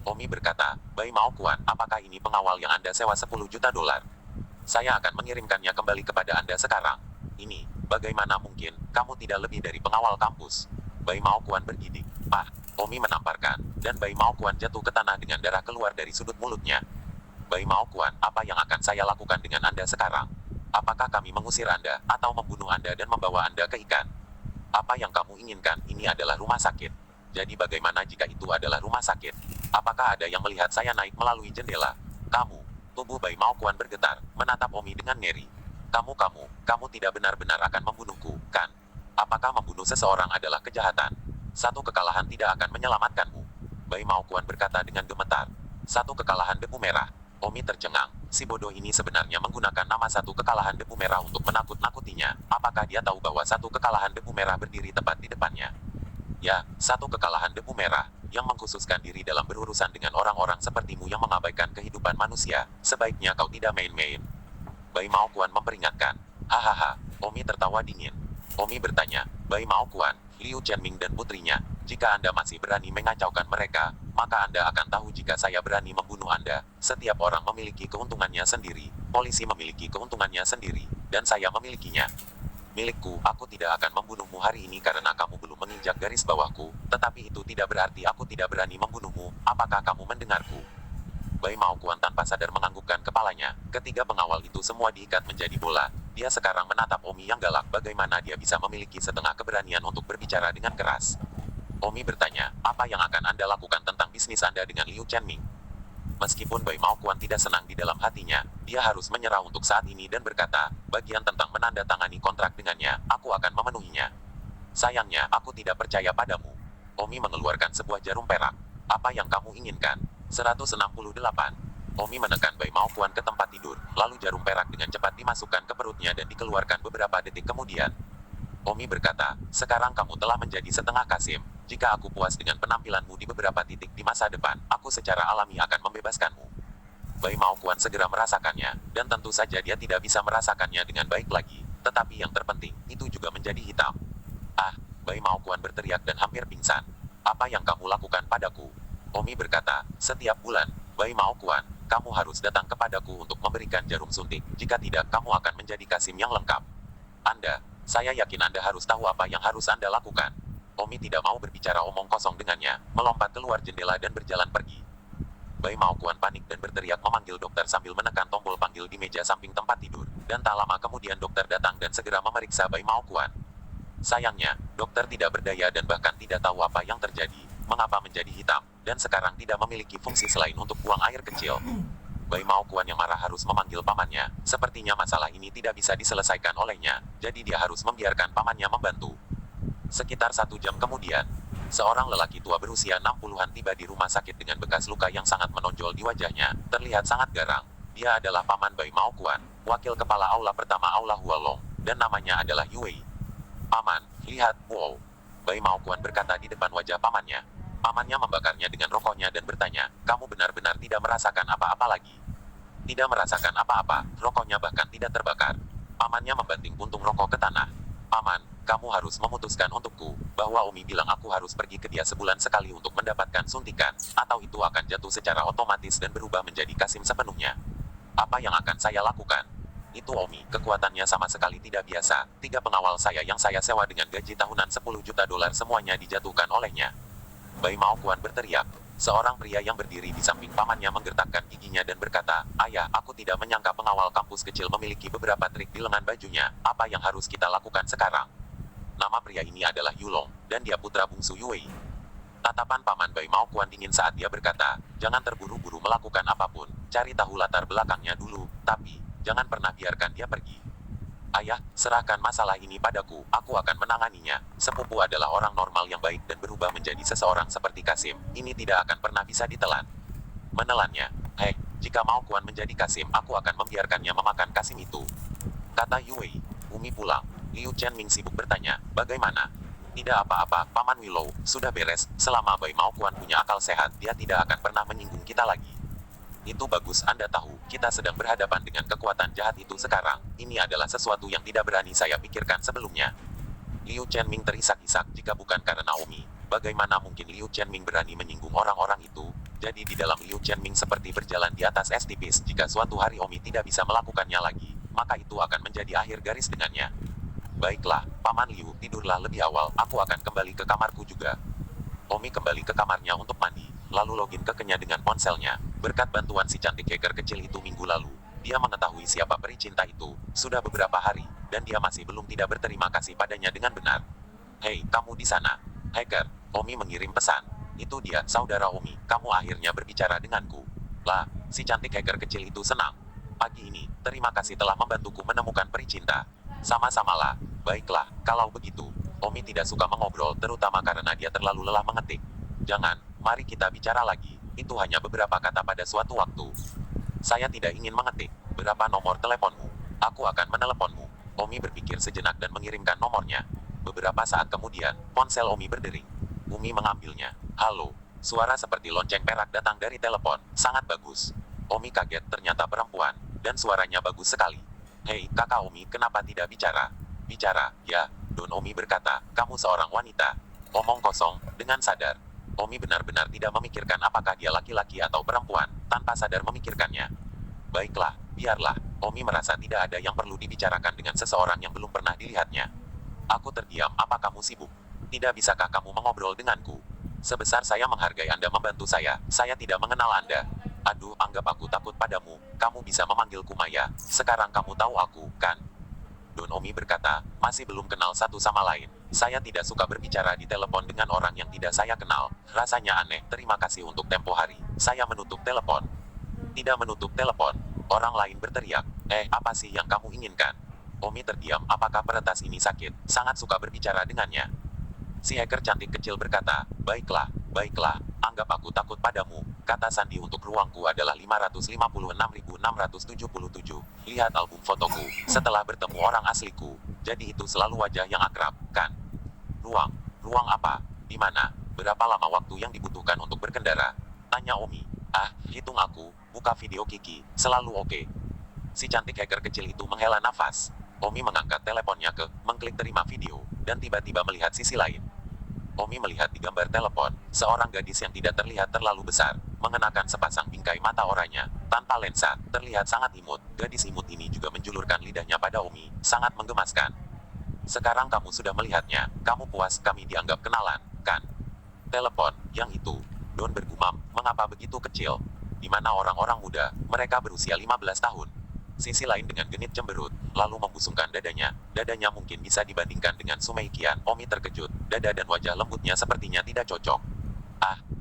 Omi berkata, Bai Mao Kuan, apakah ini pengawal yang Anda sewa 10 juta dolar? Saya akan mengirimkannya kembali kepada Anda sekarang. Ini, bagaimana mungkin, kamu tidak lebih dari pengawal kampus? Bai Mao Kuan bergidik. Pak, Omi menamparkan, dan Bai Mao Kuan jatuh ke tanah dengan darah keluar dari sudut mulutnya. Bai Mao Kuan, apa yang akan saya lakukan dengan Anda sekarang? Apakah kami mengusir Anda, atau membunuh Anda dan membawa Anda ke ikan? Apa yang kamu inginkan, ini adalah rumah sakit. Jadi bagaimana jika itu adalah rumah sakit? Apakah ada yang melihat saya naik melalui jendela? Kamu, tubuh Bai Mao Kuan bergetar, menatap Omi dengan ngeri. Kamu tidak benar-benar akan membunuhku, kan? Apakah membunuh seseorang adalah kejahatan? Satu kekalahan tidak akan menyelamatkanmu. Bai Mao Kuan berkata dengan gemetar. Satu kekalahan debu merah. Omi tercengang. Si bodoh ini sebenarnya menggunakan nama satu kekalahan debu merah untuk menakut-nakutinya. Apakah dia tahu bahwa satu kekalahan debu merah berdiri tepat di depannya? Ya, satu kekalahan debu merah, yang mengkhususkan diri dalam berurusan dengan orang-orang sepertimu yang mengabaikan kehidupan manusia. Sebaiknya kau tidak main-main. Bai Mao Kuan memperingatkan. Hahaha, Omi tertawa dingin. Omi bertanya, Bai Mao Kuan, Liu Chenming dan putrinya, jika Anda masih berani mengacaukan mereka, maka Anda akan tahu jika saya berani membunuh Anda. Setiap orang memiliki keuntungannya sendiri, polisi memiliki keuntungannya sendiri, dan saya memilikinya. Milikku, aku tidak akan membunuhmu hari ini karena kamu belum menginjak garis bawahku, tetapi itu tidak berarti aku tidak berani membunuhmu. Apakah kamu mendengarku? Bai Mao Kuan tanpa sadar menganggukkan kepalanya. Ketiga pengawal itu semua diikat menjadi bola. Dia sekarang menatap Omi yang galak. Bagaimana dia bisa memiliki setengah keberanian untuk berbicara dengan keras? Omi bertanya, apa yang akan Anda lakukan tentang bisnis Anda dengan Liu Chenming? Meskipun Bai Mao Kuan tidak senang di dalam hatinya, dia harus menyerah untuk saat ini dan berkata, bagian tentang menandatangani kontrak dengannya, aku akan memenuhinya. Sayangnya, aku tidak percaya padamu. Omi mengeluarkan sebuah jarum perak. Apa yang kamu inginkan? 168. Omi menekan Bai Mao Kuan ke tempat tidur, lalu jarum perak dengan cepat dimasukkan ke perutnya dan dikeluarkan beberapa detik kemudian. Omi berkata, sekarang kamu telah menjadi setengah Kasim. Jika aku puas dengan penampilanmu di beberapa titik di masa depan, aku secara alami akan membebaskanmu. Bai Mao Kuan segera merasakannya, dan tentu saja dia tidak bisa merasakannya dengan baik lagi. Tetapi yang terpenting, itu juga menjadi hitam. Ah, Bai Mao Kuan berteriak dan hampir pingsan. Apa yang kamu lakukan padaku? Omi berkata, setiap bulan, Bai Mao Kuan, kamu harus datang kepadaku untuk memberikan jarum suntik. Jika tidak, kamu akan menjadi Kasim yang lengkap. Saya yakin Anda harus tahu apa yang harus Anda lakukan. Omi tidak mau berbicara omong kosong dengannya, melompat keluar jendela dan berjalan pergi. Bai Mao Kuan panik dan berteriak memanggil dokter sambil menekan tombol panggil di meja samping tempat tidur. Dan tak lama kemudian dokter datang dan segera memeriksa Bai Mao Kuan. Sayangnya, dokter tidak berdaya dan bahkan tidak tahu apa yang terjadi, mengapa menjadi hitam, dan sekarang tidak memiliki fungsi selain untuk buang air kecil. Bai Mao Kuan yang marah harus memanggil pamannya. Sepertinya masalah ini tidak bisa diselesaikan olehnya, jadi dia harus membiarkan pamannya membantu. Sekitar 1 jam kemudian, seorang lelaki tua berusia 60-an tiba di rumah sakit dengan bekas luka yang sangat menonjol di wajahnya, terlihat sangat garang. Dia adalah paman Bai Mao Kuan, wakil kepala aula pertama Aula Hualong, dan namanya adalah Yue. Paman, lihat, wow. Bai Mao Kuan berkata di depan wajah pamannya. Pamannya membakarnya dengan rokoknya dan bertanya, kamu benar-benar tidak merasakan apa-apa lagi? Tidak merasakan apa-apa, rokoknya bahkan tidak terbakar. Pamannya membanting puntung rokok ke tanah. Paman, kamu harus memutuskan untukku, bahwa Omi bilang aku harus pergi ke dia sebulan sekali untuk mendapatkan suntikan, atau itu akan jatuh secara otomatis dan berubah menjadi Kasim sepenuhnya. Apa yang akan saya lakukan? Itu Omi, kekuatannya sama sekali tidak biasa. 3 pengawal saya yang saya sewa dengan gaji tahunan 10 juta dolar semuanya dijatuhkan olehnya. Bai Mao Kuan berteriak. Seorang pria yang berdiri di samping pamannya menggertakkan giginya dan berkata, ayah, aku tidak menyangka pengawal kampus kecil memiliki beberapa trik di lengan bajunya. Apa yang harus kita lakukan sekarang? Nama pria ini adalah Yulong, dan dia putra bungsu Yue. Tatapan paman Bai Mao Kuan dingin saat dia berkata, jangan terburu-buru melakukan apapun, cari tahu latar belakangnya dulu, tapi, jangan pernah biarkan dia pergi. Ayah, serahkan masalah ini padaku, aku akan menanganinya. Sepupu adalah orang normal yang baik dan berubah menjadi seseorang seperti Kasim. Ini tidak akan pernah bisa ditelan. Menelannya. Hei, jika mau Kuan menjadi Kasim, aku akan membiarkannya memakan Kasim itu. Kata Yue. Umi pulang. Liu Chenming sibuk bertanya, bagaimana? Tidak apa-apa, Paman Willow, sudah beres. Selama Bai Mao Kuan punya akal sehat, dia tidak akan pernah menyinggung kita lagi. Itu bagus, Anda tahu, kita sedang berhadapan dengan kekuatan jahat itu sekarang. Ini adalah sesuatu yang tidak berani saya pikirkan sebelumnya. Liu Chenming terisak-isak jika bukan karena Omi. Bagaimana mungkin Liu Chenming berani menyinggung orang-orang itu? Jadi di dalam Liu Chenming seperti berjalan di atas es tipis. Jika suatu hari Omi tidak bisa melakukannya lagi, maka itu akan menjadi akhir garis dengannya. Baiklah, Paman Liu, tidurlah lebih awal, aku akan kembali ke kamarku juga. Omi kembali ke kamarnya untuk mandi, lalu login ke Kenya dengan ponselnya. Berkat bantuan si cantik hacker kecil itu minggu lalu, dia mengetahui siapa peri cinta itu, sudah beberapa hari, dan dia masih belum tidak berterima kasih padanya dengan benar. Hei, kamu di sana. Hacker, Omi mengirim pesan. Itu dia, saudara Omi, kamu akhirnya berbicara denganku. Lah, si cantik hacker kecil itu senang. Pagi ini, terima kasih telah membantuku menemukan peri cinta. Sama-samalah. Baiklah, kalau begitu. Omi tidak suka mengobrol, terutama karena dia terlalu lelah mengetik. Jangan, mari kita bicara lagi. Itu hanya beberapa kata pada suatu waktu. Saya tidak ingin mengetik. Berapa nomor teleponmu? Aku akan meneleponmu. Omi berpikir sejenak dan mengirimkan nomornya. Beberapa saat kemudian, ponsel Omi berdering. Omi mengambilnya. Halo. Suara seperti lonceng perak datang dari telepon. Sangat bagus. Omi kaget, ternyata perempuan. Dan suaranya bagus sekali. Hei, kakak Omi, kenapa tidak bicara? Bicara, ya. Don Omi berkata, kamu seorang wanita. Omong kosong, dengan sadar. Omi benar-benar tidak memikirkan apakah dia laki-laki atau perempuan, tanpa sadar memikirkannya. Baiklah, biarlah. Omi merasa tidak ada yang perlu dibicarakan dengan seseorang yang belum pernah dilihatnya. Aku terdiam, apa kamu sibuk? Tidak bisakah kamu mengobrol denganku? Sebesar saya menghargai Anda membantu saya tidak mengenal Anda. Aduh, anggap aku takut padamu, kamu bisa memanggilku Maya. Sekarang kamu tahu aku, kan? Don Omi berkata, masih belum kenal satu sama lain. Saya tidak suka berbicara di telepon dengan orang yang tidak saya kenal. Rasanya aneh, terima kasih untuk tempo hari. Saya menutup telepon. Tidak menutup telepon. Orang lain berteriak, apa sih yang kamu inginkan? Omi terdiam, apakah peretas ini sakit? Sangat suka berbicara dengannya. Si hacker cantik kecil berkata, baiklah, anggap aku takut padamu. Kata sandi untuk ruangku adalah 556.677. Lihat album fotoku, setelah bertemu orang asliku. Jadi itu selalu wajah yang akrab, kan? Ruang apa? Di mana? Berapa lama waktu yang dibutuhkan untuk berkendara? Tanya Omi. Hitung aku, buka video Kiki, selalu oke. Si cantik hacker kecil itu menghela nafas. Omi mengangkat teleponnya mengklik terima video, dan tiba-tiba melihat sisi lain. Omi melihat di gambar telepon, seorang gadis yang tidak terlihat terlalu besar, mengenakan sepasang bingkai mata oranye, tanpa lensa, terlihat sangat imut. Gadis imut ini juga menjulurkan lidahnya pada Omi, sangat menggemaskan. Sekarang kamu sudah melihatnya, kamu puas, kami dianggap kenalan, kan? Telepon, yang itu. Don bergumam, mengapa begitu kecil? Di mana orang-orang muda, mereka berusia 15 tahun. Sisi lain dengan genit cemberut, lalu membusungkan dadanya. Dadanya mungkin bisa dibandingkan dengan Sumeikian. Omi terkejut, dada dan wajah lembutnya sepertinya tidak cocok.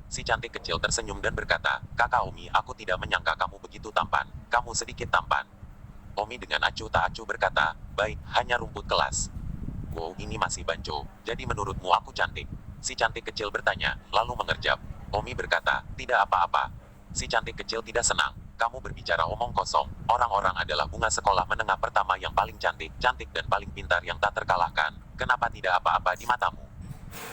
Si cantik kecil tersenyum dan berkata, kakak Omi, aku tidak menyangka kamu begitu tampan. Kamu sedikit tampan. Omi dengan acuh tak acuh berkata, baik, hanya rumput kelas. Wow, ini masih banco, jadi menurutmu aku cantik? Si cantik kecil bertanya, lalu mengerjap. Omi berkata, tidak apa-apa. Si cantik kecil tidak senang. Kamu berbicara omong kosong. Orang-orang adalah bunga sekolah menengah pertama yang paling cantik dan paling pintar yang tak terkalahkan. Kenapa tidak apa-apa di matamu?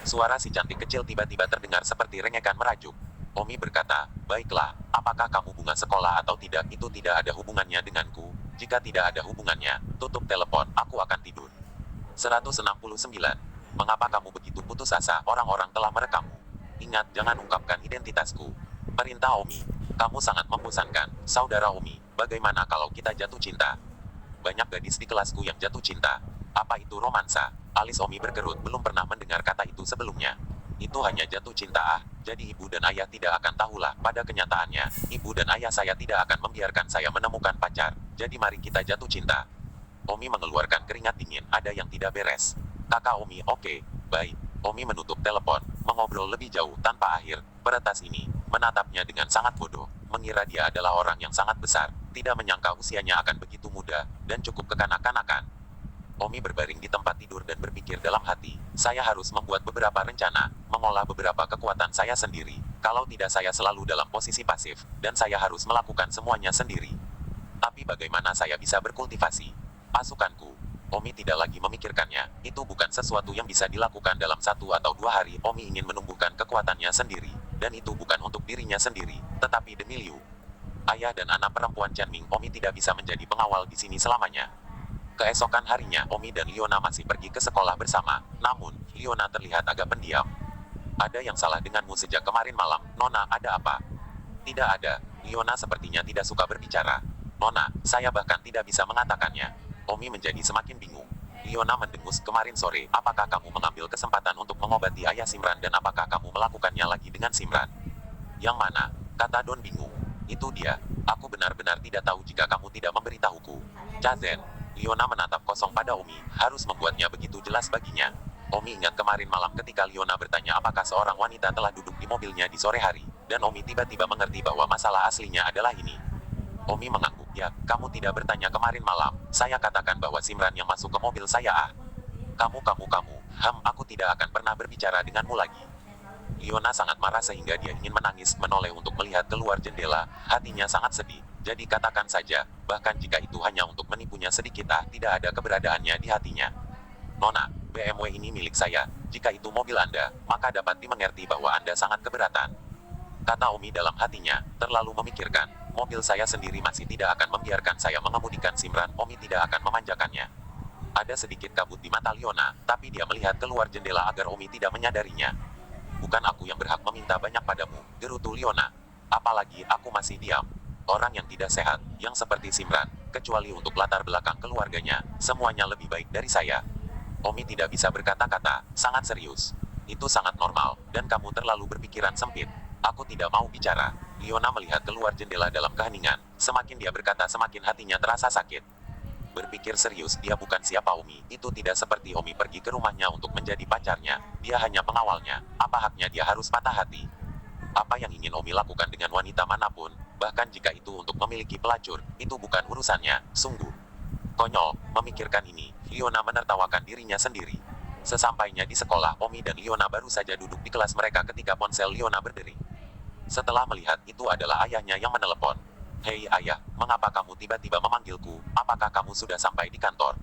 Suara si cantik kecil tiba-tiba terdengar seperti rengekan merajuk. Omi berkata, baiklah, apakah kamu bunga sekolah atau tidak, itu tidak ada hubungannya denganku. Jika tidak ada hubungannya, tutup telepon, aku akan tidur. 169. Mengapa kamu begitu putus asa? Orang-orang telah merekammu. Ingat, jangan ungkapkan identitasku. Perintah Omi. Kamu sangat membosankan, saudara Omi. Bagaimana kalau kita jatuh cinta? Banyak gadis di kelasku yang jatuh cinta. Apa itu romansa? Alis Omi berkerut, belum pernah mendengar kata itu sebelumnya. Itu hanya jatuh cinta. Jadi ibu dan ayah tidak akan tahulah. Pada kenyataannya, ibu dan ayah saya tidak akan membiarkan saya menemukan pacar. Jadi mari kita jatuh cinta. Omi mengeluarkan keringat dingin, ada yang tidak beres. Kakak Omi, oke, baik. Omi menutup telepon, mengobrol lebih jauh tanpa akhir. Peretas ini menatapnya dengan sangat bodoh, mengira dia adalah orang yang sangat besar, tidak menyangka usianya akan begitu muda, dan cukup kekanak-kanakan. Omi berbaring di tempat tidur dan berpikir dalam hati, saya harus membuat beberapa rencana, mengolah beberapa kekuatan saya sendiri. Kalau tidak saya selalu dalam posisi pasif, dan saya harus melakukan semuanya sendiri. Tapi bagaimana saya bisa berkultivasi pasukanku? Omi tidak lagi memikirkannya, itu bukan sesuatu yang bisa dilakukan dalam 1 atau 2 hari. Omi ingin menumbuhkan kekuatannya sendiri, dan itu bukan untuk dirinya sendiri, tetapi demi Liu. Ayah dan anak perempuan Chen Ming. Omi tidak bisa menjadi pengawal di sini selamanya. Keesokan harinya, Omi dan Liona masih pergi ke sekolah bersama. Namun, Liona terlihat agak pendiam. Ada yang salah denganmu sejak kemarin malam, Nona, ada apa? Tidak ada. Liona sepertinya tidak suka berbicara. Nona, saya bahkan tidak bisa mengatakannya. Omi menjadi semakin bingung. Liona mendengus, kemarin sore, apakah kamu mengambil kesempatan untuk mengobati ayah Simran dan apakah kamu melakukannya lagi dengan Simran? Yang mana? Kata Don bingung. Itu dia. Aku benar-benar tidak tahu jika kamu tidak memberitahuku. Chazen. Liona menatap kosong pada Omi, harus membuatnya begitu jelas baginya. Omi ingat kemarin malam ketika Liona bertanya apakah seorang wanita telah duduk di mobilnya di sore hari, dan Omi tiba-tiba mengerti bahwa masalah aslinya adalah ini. Omi mengangguk, ya, kamu tidak bertanya kemarin malam, saya katakan bahwa Simran yang masuk ke mobil saya Kamu, aku tidak akan pernah berbicara denganmu lagi. Liona sangat marah sehingga dia ingin menangis, menoleh untuk melihat keluar jendela, hatinya sangat sedih. Jadi katakan saja, bahkan jika itu hanya untuk menipunya sedikit, tidak ada keberadaannya di hatinya. Nona, BMW ini milik saya, jika itu mobil Anda, maka dapat dimengerti bahwa Anda sangat keberatan. Kata Omi dalam hatinya, terlalu memikirkan, mobil saya sendiri masih tidak akan membiarkan saya mengemudikan Simran, Omi tidak akan memanjakannya. Ada sedikit kabut di mata Liona, tapi dia melihat keluar jendela agar Omi tidak menyadarinya. Bukan aku yang berhak meminta banyak padamu, gerutu Liona. Apalagi aku masih diam. Orang yang tidak sehat, yang seperti Simran, kecuali untuk latar belakang keluarganya, semuanya lebih baik dari saya. Omi tidak bisa berkata-kata, sangat serius. Itu sangat normal, dan kamu terlalu berpikiran sempit. Aku tidak mau bicara. Liona melihat keluar jendela dalam keheningan, semakin dia berkata semakin hatinya terasa sakit. Berpikir serius, dia bukan siapa Omi, itu tidak seperti Omi pergi ke rumahnya untuk menjadi pacarnya, dia hanya pengawalnya, apa haknya dia harus patah hati? Apa yang ingin Omi lakukan dengan wanita manapun, bahkan jika itu untuk memiliki pelacur, itu bukan urusannya, sungguh. Konyol, memikirkan ini, Liona menertawakan dirinya sendiri. Sesampainya di sekolah, Omi dan Liona baru saja duduk di kelas mereka ketika ponsel Liona berdering. Setelah melihat itu adalah ayahnya yang menelepon. Hei ayah, mengapa kamu tiba-tiba memanggilku, apakah kamu sudah sampai di kantor?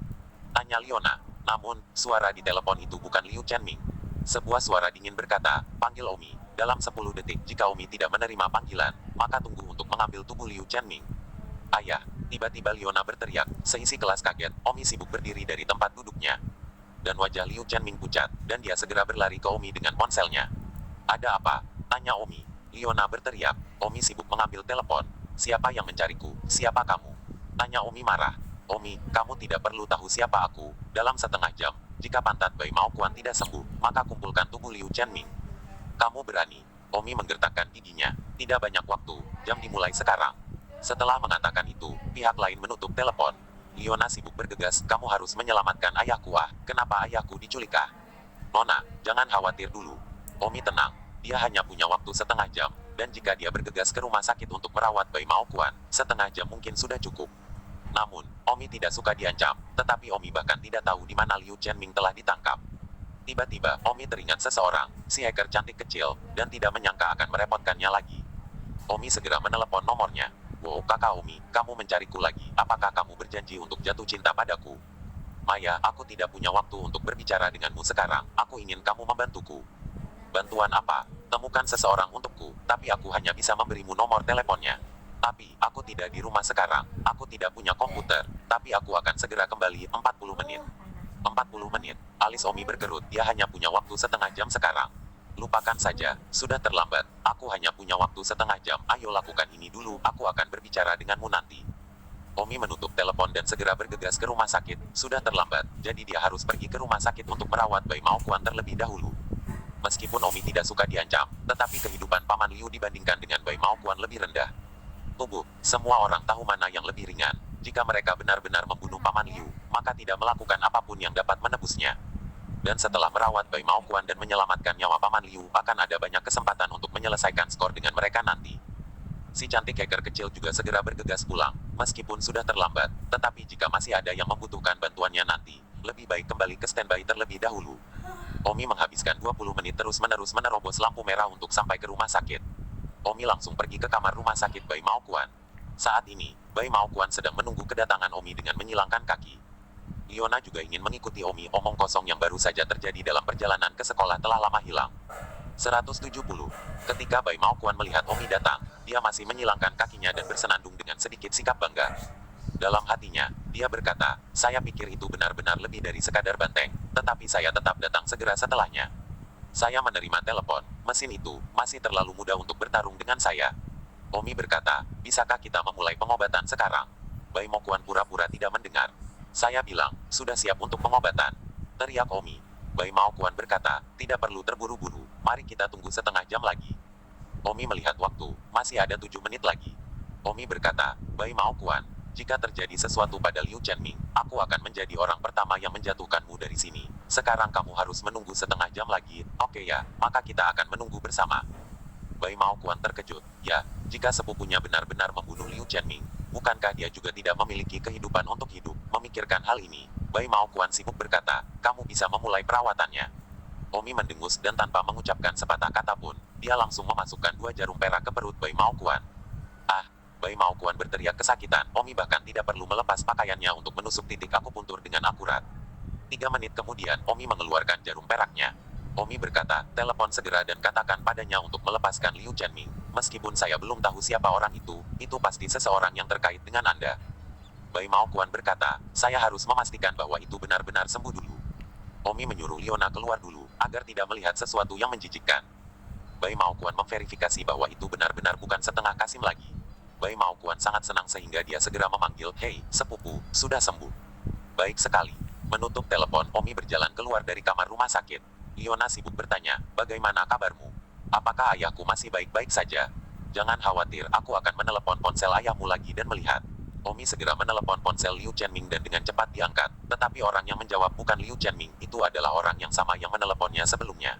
Tanya Liona. Namun, suara di telepon itu bukan Liu Chenming. Sebuah suara dingin berkata, panggil Omi. Dalam 10 detik, jika Omi tidak menerima panggilan, maka tunggu untuk mengambil tubuh Liu Chenming. Ayah, tiba-tiba Liona berteriak, seisi kelas kaget, Omi sibuk berdiri dari tempat duduknya. Dan wajah Liu Chenming pucat, dan dia segera berlari ke Omi dengan ponselnya. Ada apa? Tanya Omi. Liona berteriak, Omi sibuk mengambil telepon. Siapa yang mencariku? Siapa kamu? Tanya Omi marah. Omi, kamu tidak perlu tahu siapa aku. Dalam setengah jam, jika pantat Bai Mao Kuan tidak sembuh, maka kumpulkan tubuh Liu Chenming. Kamu berani. Omi menggertakkan giginya. Tidak banyak waktu, jam dimulai sekarang. Setelah mengatakan itu, pihak lain menutup telepon. Liona sibuk bergegas, kamu harus menyelamatkan ayahku. Kenapa ayahku diculik? Nona, jangan khawatir dulu. Omi tenang, dia hanya punya waktu setengah jam, dan jika dia bergegas ke rumah sakit untuk merawat Bai Mao Kuan, setengah jam mungkin sudah cukup. Namun, Omi tidak suka diancam, tetapi Omi bahkan tidak tahu di mana Liu Chenming telah ditangkap. Tiba-tiba, Omi teringat seseorang, si hacker cantik kecil, dan tidak menyangka akan merepotkannya lagi. Omi segera menelepon nomornya. Wow, kakak Omi, kamu mencariku lagi, apakah kamu berjanji untuk jatuh cinta padaku? Maya, aku tidak punya waktu untuk berbicara denganmu sekarang, aku ingin kamu membantuku. Bantuan apa? Temukan seseorang untukku, tapi aku hanya bisa memberimu nomor teleponnya. Tapi, aku tidak di rumah sekarang, aku tidak punya komputer, tapi aku akan segera kembali 40 menit. 40 menit, alis Omi berkerut, dia hanya punya waktu setengah jam sekarang. Lupakan saja, sudah terlambat, aku hanya punya waktu setengah jam, ayo lakukan ini dulu, aku akan berbicara denganmu nanti. Omi menutup telepon dan segera bergegas ke rumah sakit, sudah terlambat, jadi dia harus pergi ke rumah sakit untuk merawat Bai Mao Kuan terlebih dahulu. Meskipun Omi tidak suka diancam, tetapi kehidupan Paman Liu dibandingkan dengan Bai Mao Kuan lebih rendah. Tubuh, semua orang tahu mana yang lebih ringan. Jika mereka benar-benar membunuh Paman Liu, maka tidak melakukan apapun yang dapat menebusnya. Dan setelah merawat Bai Mao Kuan dan menyelamatkan nyawa Paman Liu, akan ada banyak kesempatan untuk menyelesaikan skor dengan mereka nanti. Si cantik hacker kecil juga segera bergegas pulang, meskipun sudah terlambat, tetapi jika masih ada yang membutuhkan bantuannya nanti, lebih baik kembali ke standby terlebih dahulu. Omi menghabiskan 20 menit terus-menerus menerobos lampu merah untuk sampai ke rumah sakit. Omi langsung pergi ke kamar rumah sakit Bai Maokuan. Saat ini, Bai Maokuan sedang menunggu kedatangan Omi dengan menyilangkan kaki. Liona juga ingin mengikuti Omi. Omong kosong yang baru saja terjadi dalam perjalanan ke sekolah telah lama hilang. 170. Ketika Bai Maokuan melihat Omi datang, dia masih menyilangkan kakinya dan bersenandung dengan sedikit sikap bangga. Dalam hatinya, dia berkata, saya pikir itu benar-benar lebih dari sekadar banteng, tetapi saya tetap datang segera setelahnya. Saya menerima telepon, mesin itu masih terlalu muda untuk bertarung dengan saya. Omi berkata, bisakah kita memulai pengobatan sekarang? Bai Maokuan pura-pura tidak mendengar. Saya bilang, sudah siap untuk pengobatan. Teriak Omi. Bai Maokuan berkata, tidak perlu terburu-buru, mari kita tunggu setengah jam lagi. Omi melihat waktu, masih ada 7 menit lagi. Omi berkata, Bai Maokuan, jika terjadi sesuatu pada Liu Chenming, aku akan menjadi orang pertama yang menjatuhkanmu dari sini. Sekarang kamu harus menunggu setengah jam lagi, oke ya, maka kita akan menunggu bersama. Bai Maokuan terkejut, ya, jika sepupunya benar-benar membunuh Liu Chenming, bukankah dia juga tidak memiliki kehidupan untuk hidup? Memikirkan hal ini, Bai Maokuan sibuk berkata, kamu bisa memulai perawatannya. Omi mendengus dan tanpa mengucapkan sepatah kata pun, dia langsung memasukkan 2 jarum perak ke perut Bai Maokuan. Ah, Bai Maokuan berteriak kesakitan. Omi bahkan tidak perlu melepas pakaiannya untuk menusuk titik akupuntur dengan akurat. 3 menit kemudian, Omi mengeluarkan jarum peraknya. Omi berkata, telepon segera dan katakan padanya untuk melepaskan Liu Chenming. Meskipun saya belum tahu siapa orang itu pasti seseorang yang terkait dengan Anda. Bai Maokuan berkata, saya harus memastikan bahwa itu benar-benar sembuh dulu. Omi menyuruh Liona keluar dulu, agar tidak melihat sesuatu yang menjijikkan. Bai Maokuan memverifikasi bahwa itu benar-benar bukan setengah kasim lagi. Bai Maokuan sangat senang sehingga dia segera memanggil, hei, sepupu, sudah sembuh. Baik sekali. Menutup telepon, Omi berjalan keluar dari kamar rumah sakit. Liona sibuk bertanya, bagaimana kabarmu? Apakah ayahku masih baik-baik saja? Jangan khawatir, aku akan menelepon ponsel ayahmu lagi dan melihat. Omi segera menelepon ponsel Liu Chenming dan dengan cepat diangkat, tetapi orang yang menjawab bukan Liu Chenming, itu adalah orang yang sama yang meneleponnya sebelumnya.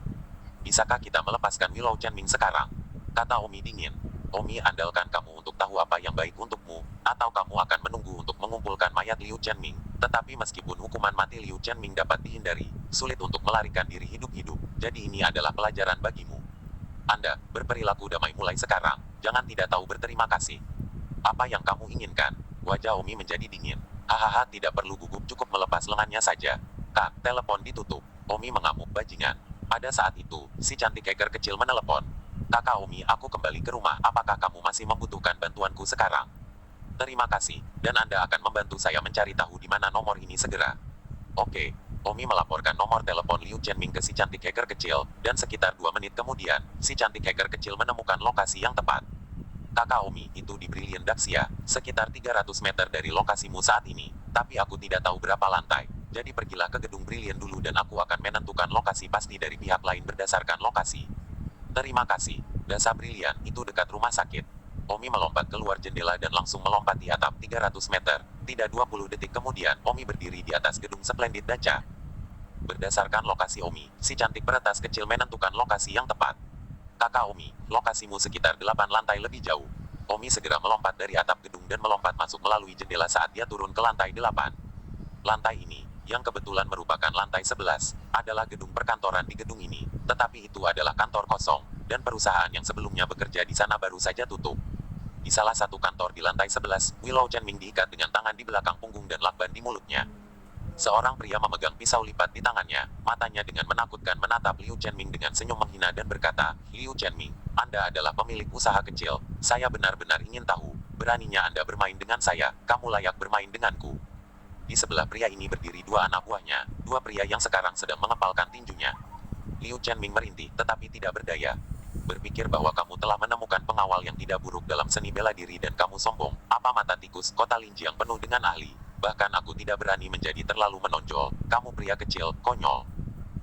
Bisakah kita melepaskan Willow Chenming sekarang? Kata Omi dingin. Omi andalkan kamu untuk tahu apa yang baik untukmu, atau kamu akan menunggu untuk mengumpulkan mayat Liu Chenming. Tetapi meskipun hukuman mati Liu Chenming dapat dihindari, sulit untuk melarikan diri hidup-hidup, jadi ini adalah pelajaran bagimu. Anda, berperilaku damai mulai sekarang, jangan tidak tahu berterima kasih. Apa yang kamu inginkan? Wajah Omi menjadi dingin. Hahaha, tidak perlu gugup, cukup melepas lengannya saja. Kak, telepon ditutup. Omi mengamuk bajingan. Pada saat itu, si cantik hacker kecil menelepon. Kakak Omi, aku kembali ke rumah, apakah kamu masih membutuhkan bantuanku sekarang? Terima kasih, dan Anda akan membantu saya mencari tahu di mana nomor ini segera. Oke. Omi melaporkan nomor telepon Liu Chenming ke si cantik hacker kecil, dan sekitar 2 menit kemudian, si cantik hacker kecil menemukan lokasi yang tepat. Kakak Omi, itu di Brilliant Daxia, sekitar 300 meter dari lokasimu saat ini, tapi aku tidak tahu berapa lantai, jadi pergilah ke gedung Brilliant dulu dan aku akan menentukan lokasi pasti dari pihak lain berdasarkan lokasi. Terima kasih. Dasar Brilliant, itu dekat rumah sakit. Omi melompat keluar jendela dan langsung melompati atap 300 meter. Tidak 20 detik kemudian, Omi berdiri di atas gedung Splendid Dacha. Berdasarkan lokasi Omi, si cantik peretas kecil menentukan lokasi yang tepat. Kakak Omi, lokasimu sekitar 8 lantai lebih jauh. Omi segera melompat dari atap gedung dan melompat masuk melalui jendela saat dia turun ke lantai 8. Lantai ini, yang kebetulan merupakan lantai 11, adalah gedung perkantoran di gedung ini, tetapi itu adalah kantor kosong, dan perusahaan yang sebelumnya bekerja di sana baru saja tutup. Di salah satu kantor di lantai 11, Willow Chenming diikat dengan tangan di belakang punggung dan lakban di mulutnya. Seorang pria memegang pisau lipat di tangannya, matanya dengan menakutkan menatap Liu Chenming dengan senyum menghina dan berkata, Liu Chenming, Anda adalah pemilik usaha kecil, saya benar-benar ingin tahu, beraninya Anda bermain dengan saya, kamu layak bermain denganku. Di sebelah pria ini berdiri 2 anak buahnya, 2 pria yang sekarang sedang mengepalkan tinjunya. Liu Chenming merintih, tetapi tidak berdaya. Berpikir bahwa kamu telah menemukan pengawal yang tidak buruk dalam seni bela diri dan kamu sombong, apa mata tikus, kota Linji yang penuh dengan ahli. Bahkan aku tidak berani menjadi terlalu menonjol, kamu pria kecil, konyol.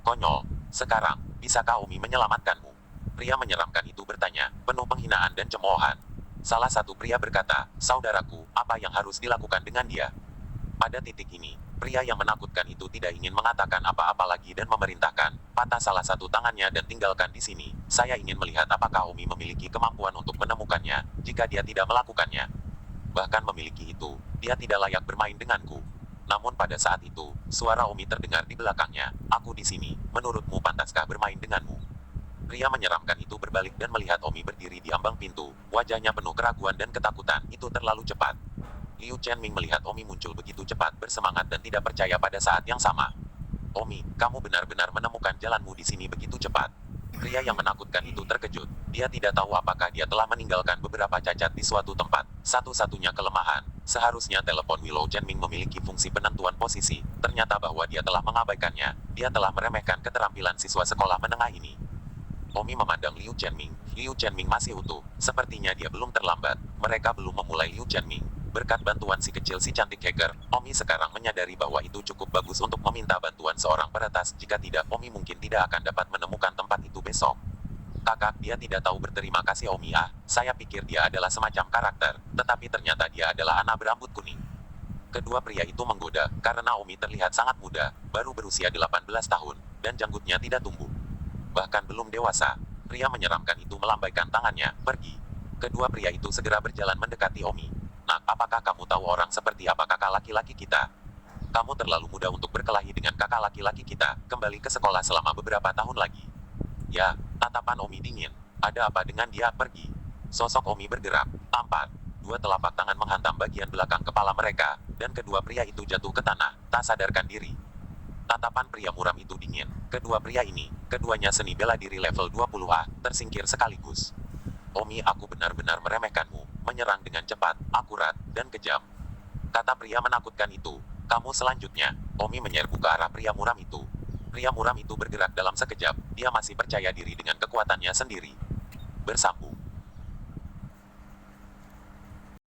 Konyol. Sekarang, bisakah Omi menyelamatkanmu? Pria menyeramkan itu bertanya, penuh penghinaan dan cemoohan. Salah satu pria berkata, saudaraku, apa yang harus dilakukan dengan dia? Pada titik ini, Pria yang menakutkan itu tidak ingin mengatakan apa-apa lagi dan memerintahkan, patah salah satu tangannya dan tinggalkan di sini. Saya ingin melihat apakah Omi memiliki kemampuan untuk menemukannya. Jika dia tidak melakukannya, bahkan memiliki itu, dia tidak layak bermain denganku. Namun pada saat itu, suara Omi terdengar di belakangnya. Aku di sini, menurutmu pantaskah bermain denganmu? Pria menyeramkan itu berbalik dan melihat Omi berdiri di ambang pintu. Wajahnya penuh keraguan dan ketakutan. Itu terlalu cepat. Liu Chenming melihat Omi muncul begitu cepat, bersemangat dan tidak percaya pada saat yang sama. Omi, kamu benar-benar menemukan jalanmu di sini begitu cepat. Pria yang menakutkan itu terkejut. Dia tidak tahu apakah dia telah meninggalkan beberapa cacat di suatu tempat. Satu-satunya kelemahan, seharusnya telepon Willow Chenming memiliki fungsi penentuan posisi. Ternyata bahwa dia telah mengabaikannya. Dia telah meremehkan keterampilan siswa sekolah menengah ini. Omi memandang Liu Chenming. Liu Chenming masih utuh. Sepertinya dia belum terlambat. Mereka belum memulai Liu Chenming. Berkat bantuan si kecil si cantik hacker, Omi sekarang menyadari bahwa itu cukup bagus untuk meminta bantuan seorang peretas. Jika tidak, Omi mungkin tidak akan dapat menemukan tempat itu besok. Kakak, dia tidak tahu berterima kasih Omi. Saya pikir dia adalah semacam karakter, tetapi ternyata dia adalah anak berambut kuning. Kedua pria itu menggoda, karena Omi terlihat sangat muda, baru berusia 18 tahun, dan janggutnya tidak tumbuh. Bahkan belum dewasa. Pria menyeramkan itu melambaikan tangannya, pergi. Kedua pria itu segera berjalan mendekati Omi. Nak, apakah kamu tahu orang seperti apa kakak laki-laki kita? Kamu terlalu muda untuk berkelahi dengan kakak laki-laki kita. Kembali ke sekolah selama beberapa tahun lagi. Ya, tatapan Omi dingin. Ada apa dengan dia? Pergi. Sosok Omi bergerak. Tampar. Dua telapak tangan menghantam bagian belakang kepala mereka, dan kedua pria itu jatuh ke tanah, tak sadarkan diri. Tatapan pria muram itu dingin. Kedua pria ini, keduanya seni bela diri level 20A, tersingkir sekaligus. Omi, aku benar-benar meremehkanmu. Menyerang dengan cepat, akurat, dan kejam. Kata pria menakutkan itu. Kamu selanjutnya. Omi menyerbu ke arah pria muram itu. Pria muram itu bergerak dalam sekejap. Dia masih percaya diri dengan kekuatannya sendiri. Bersambung.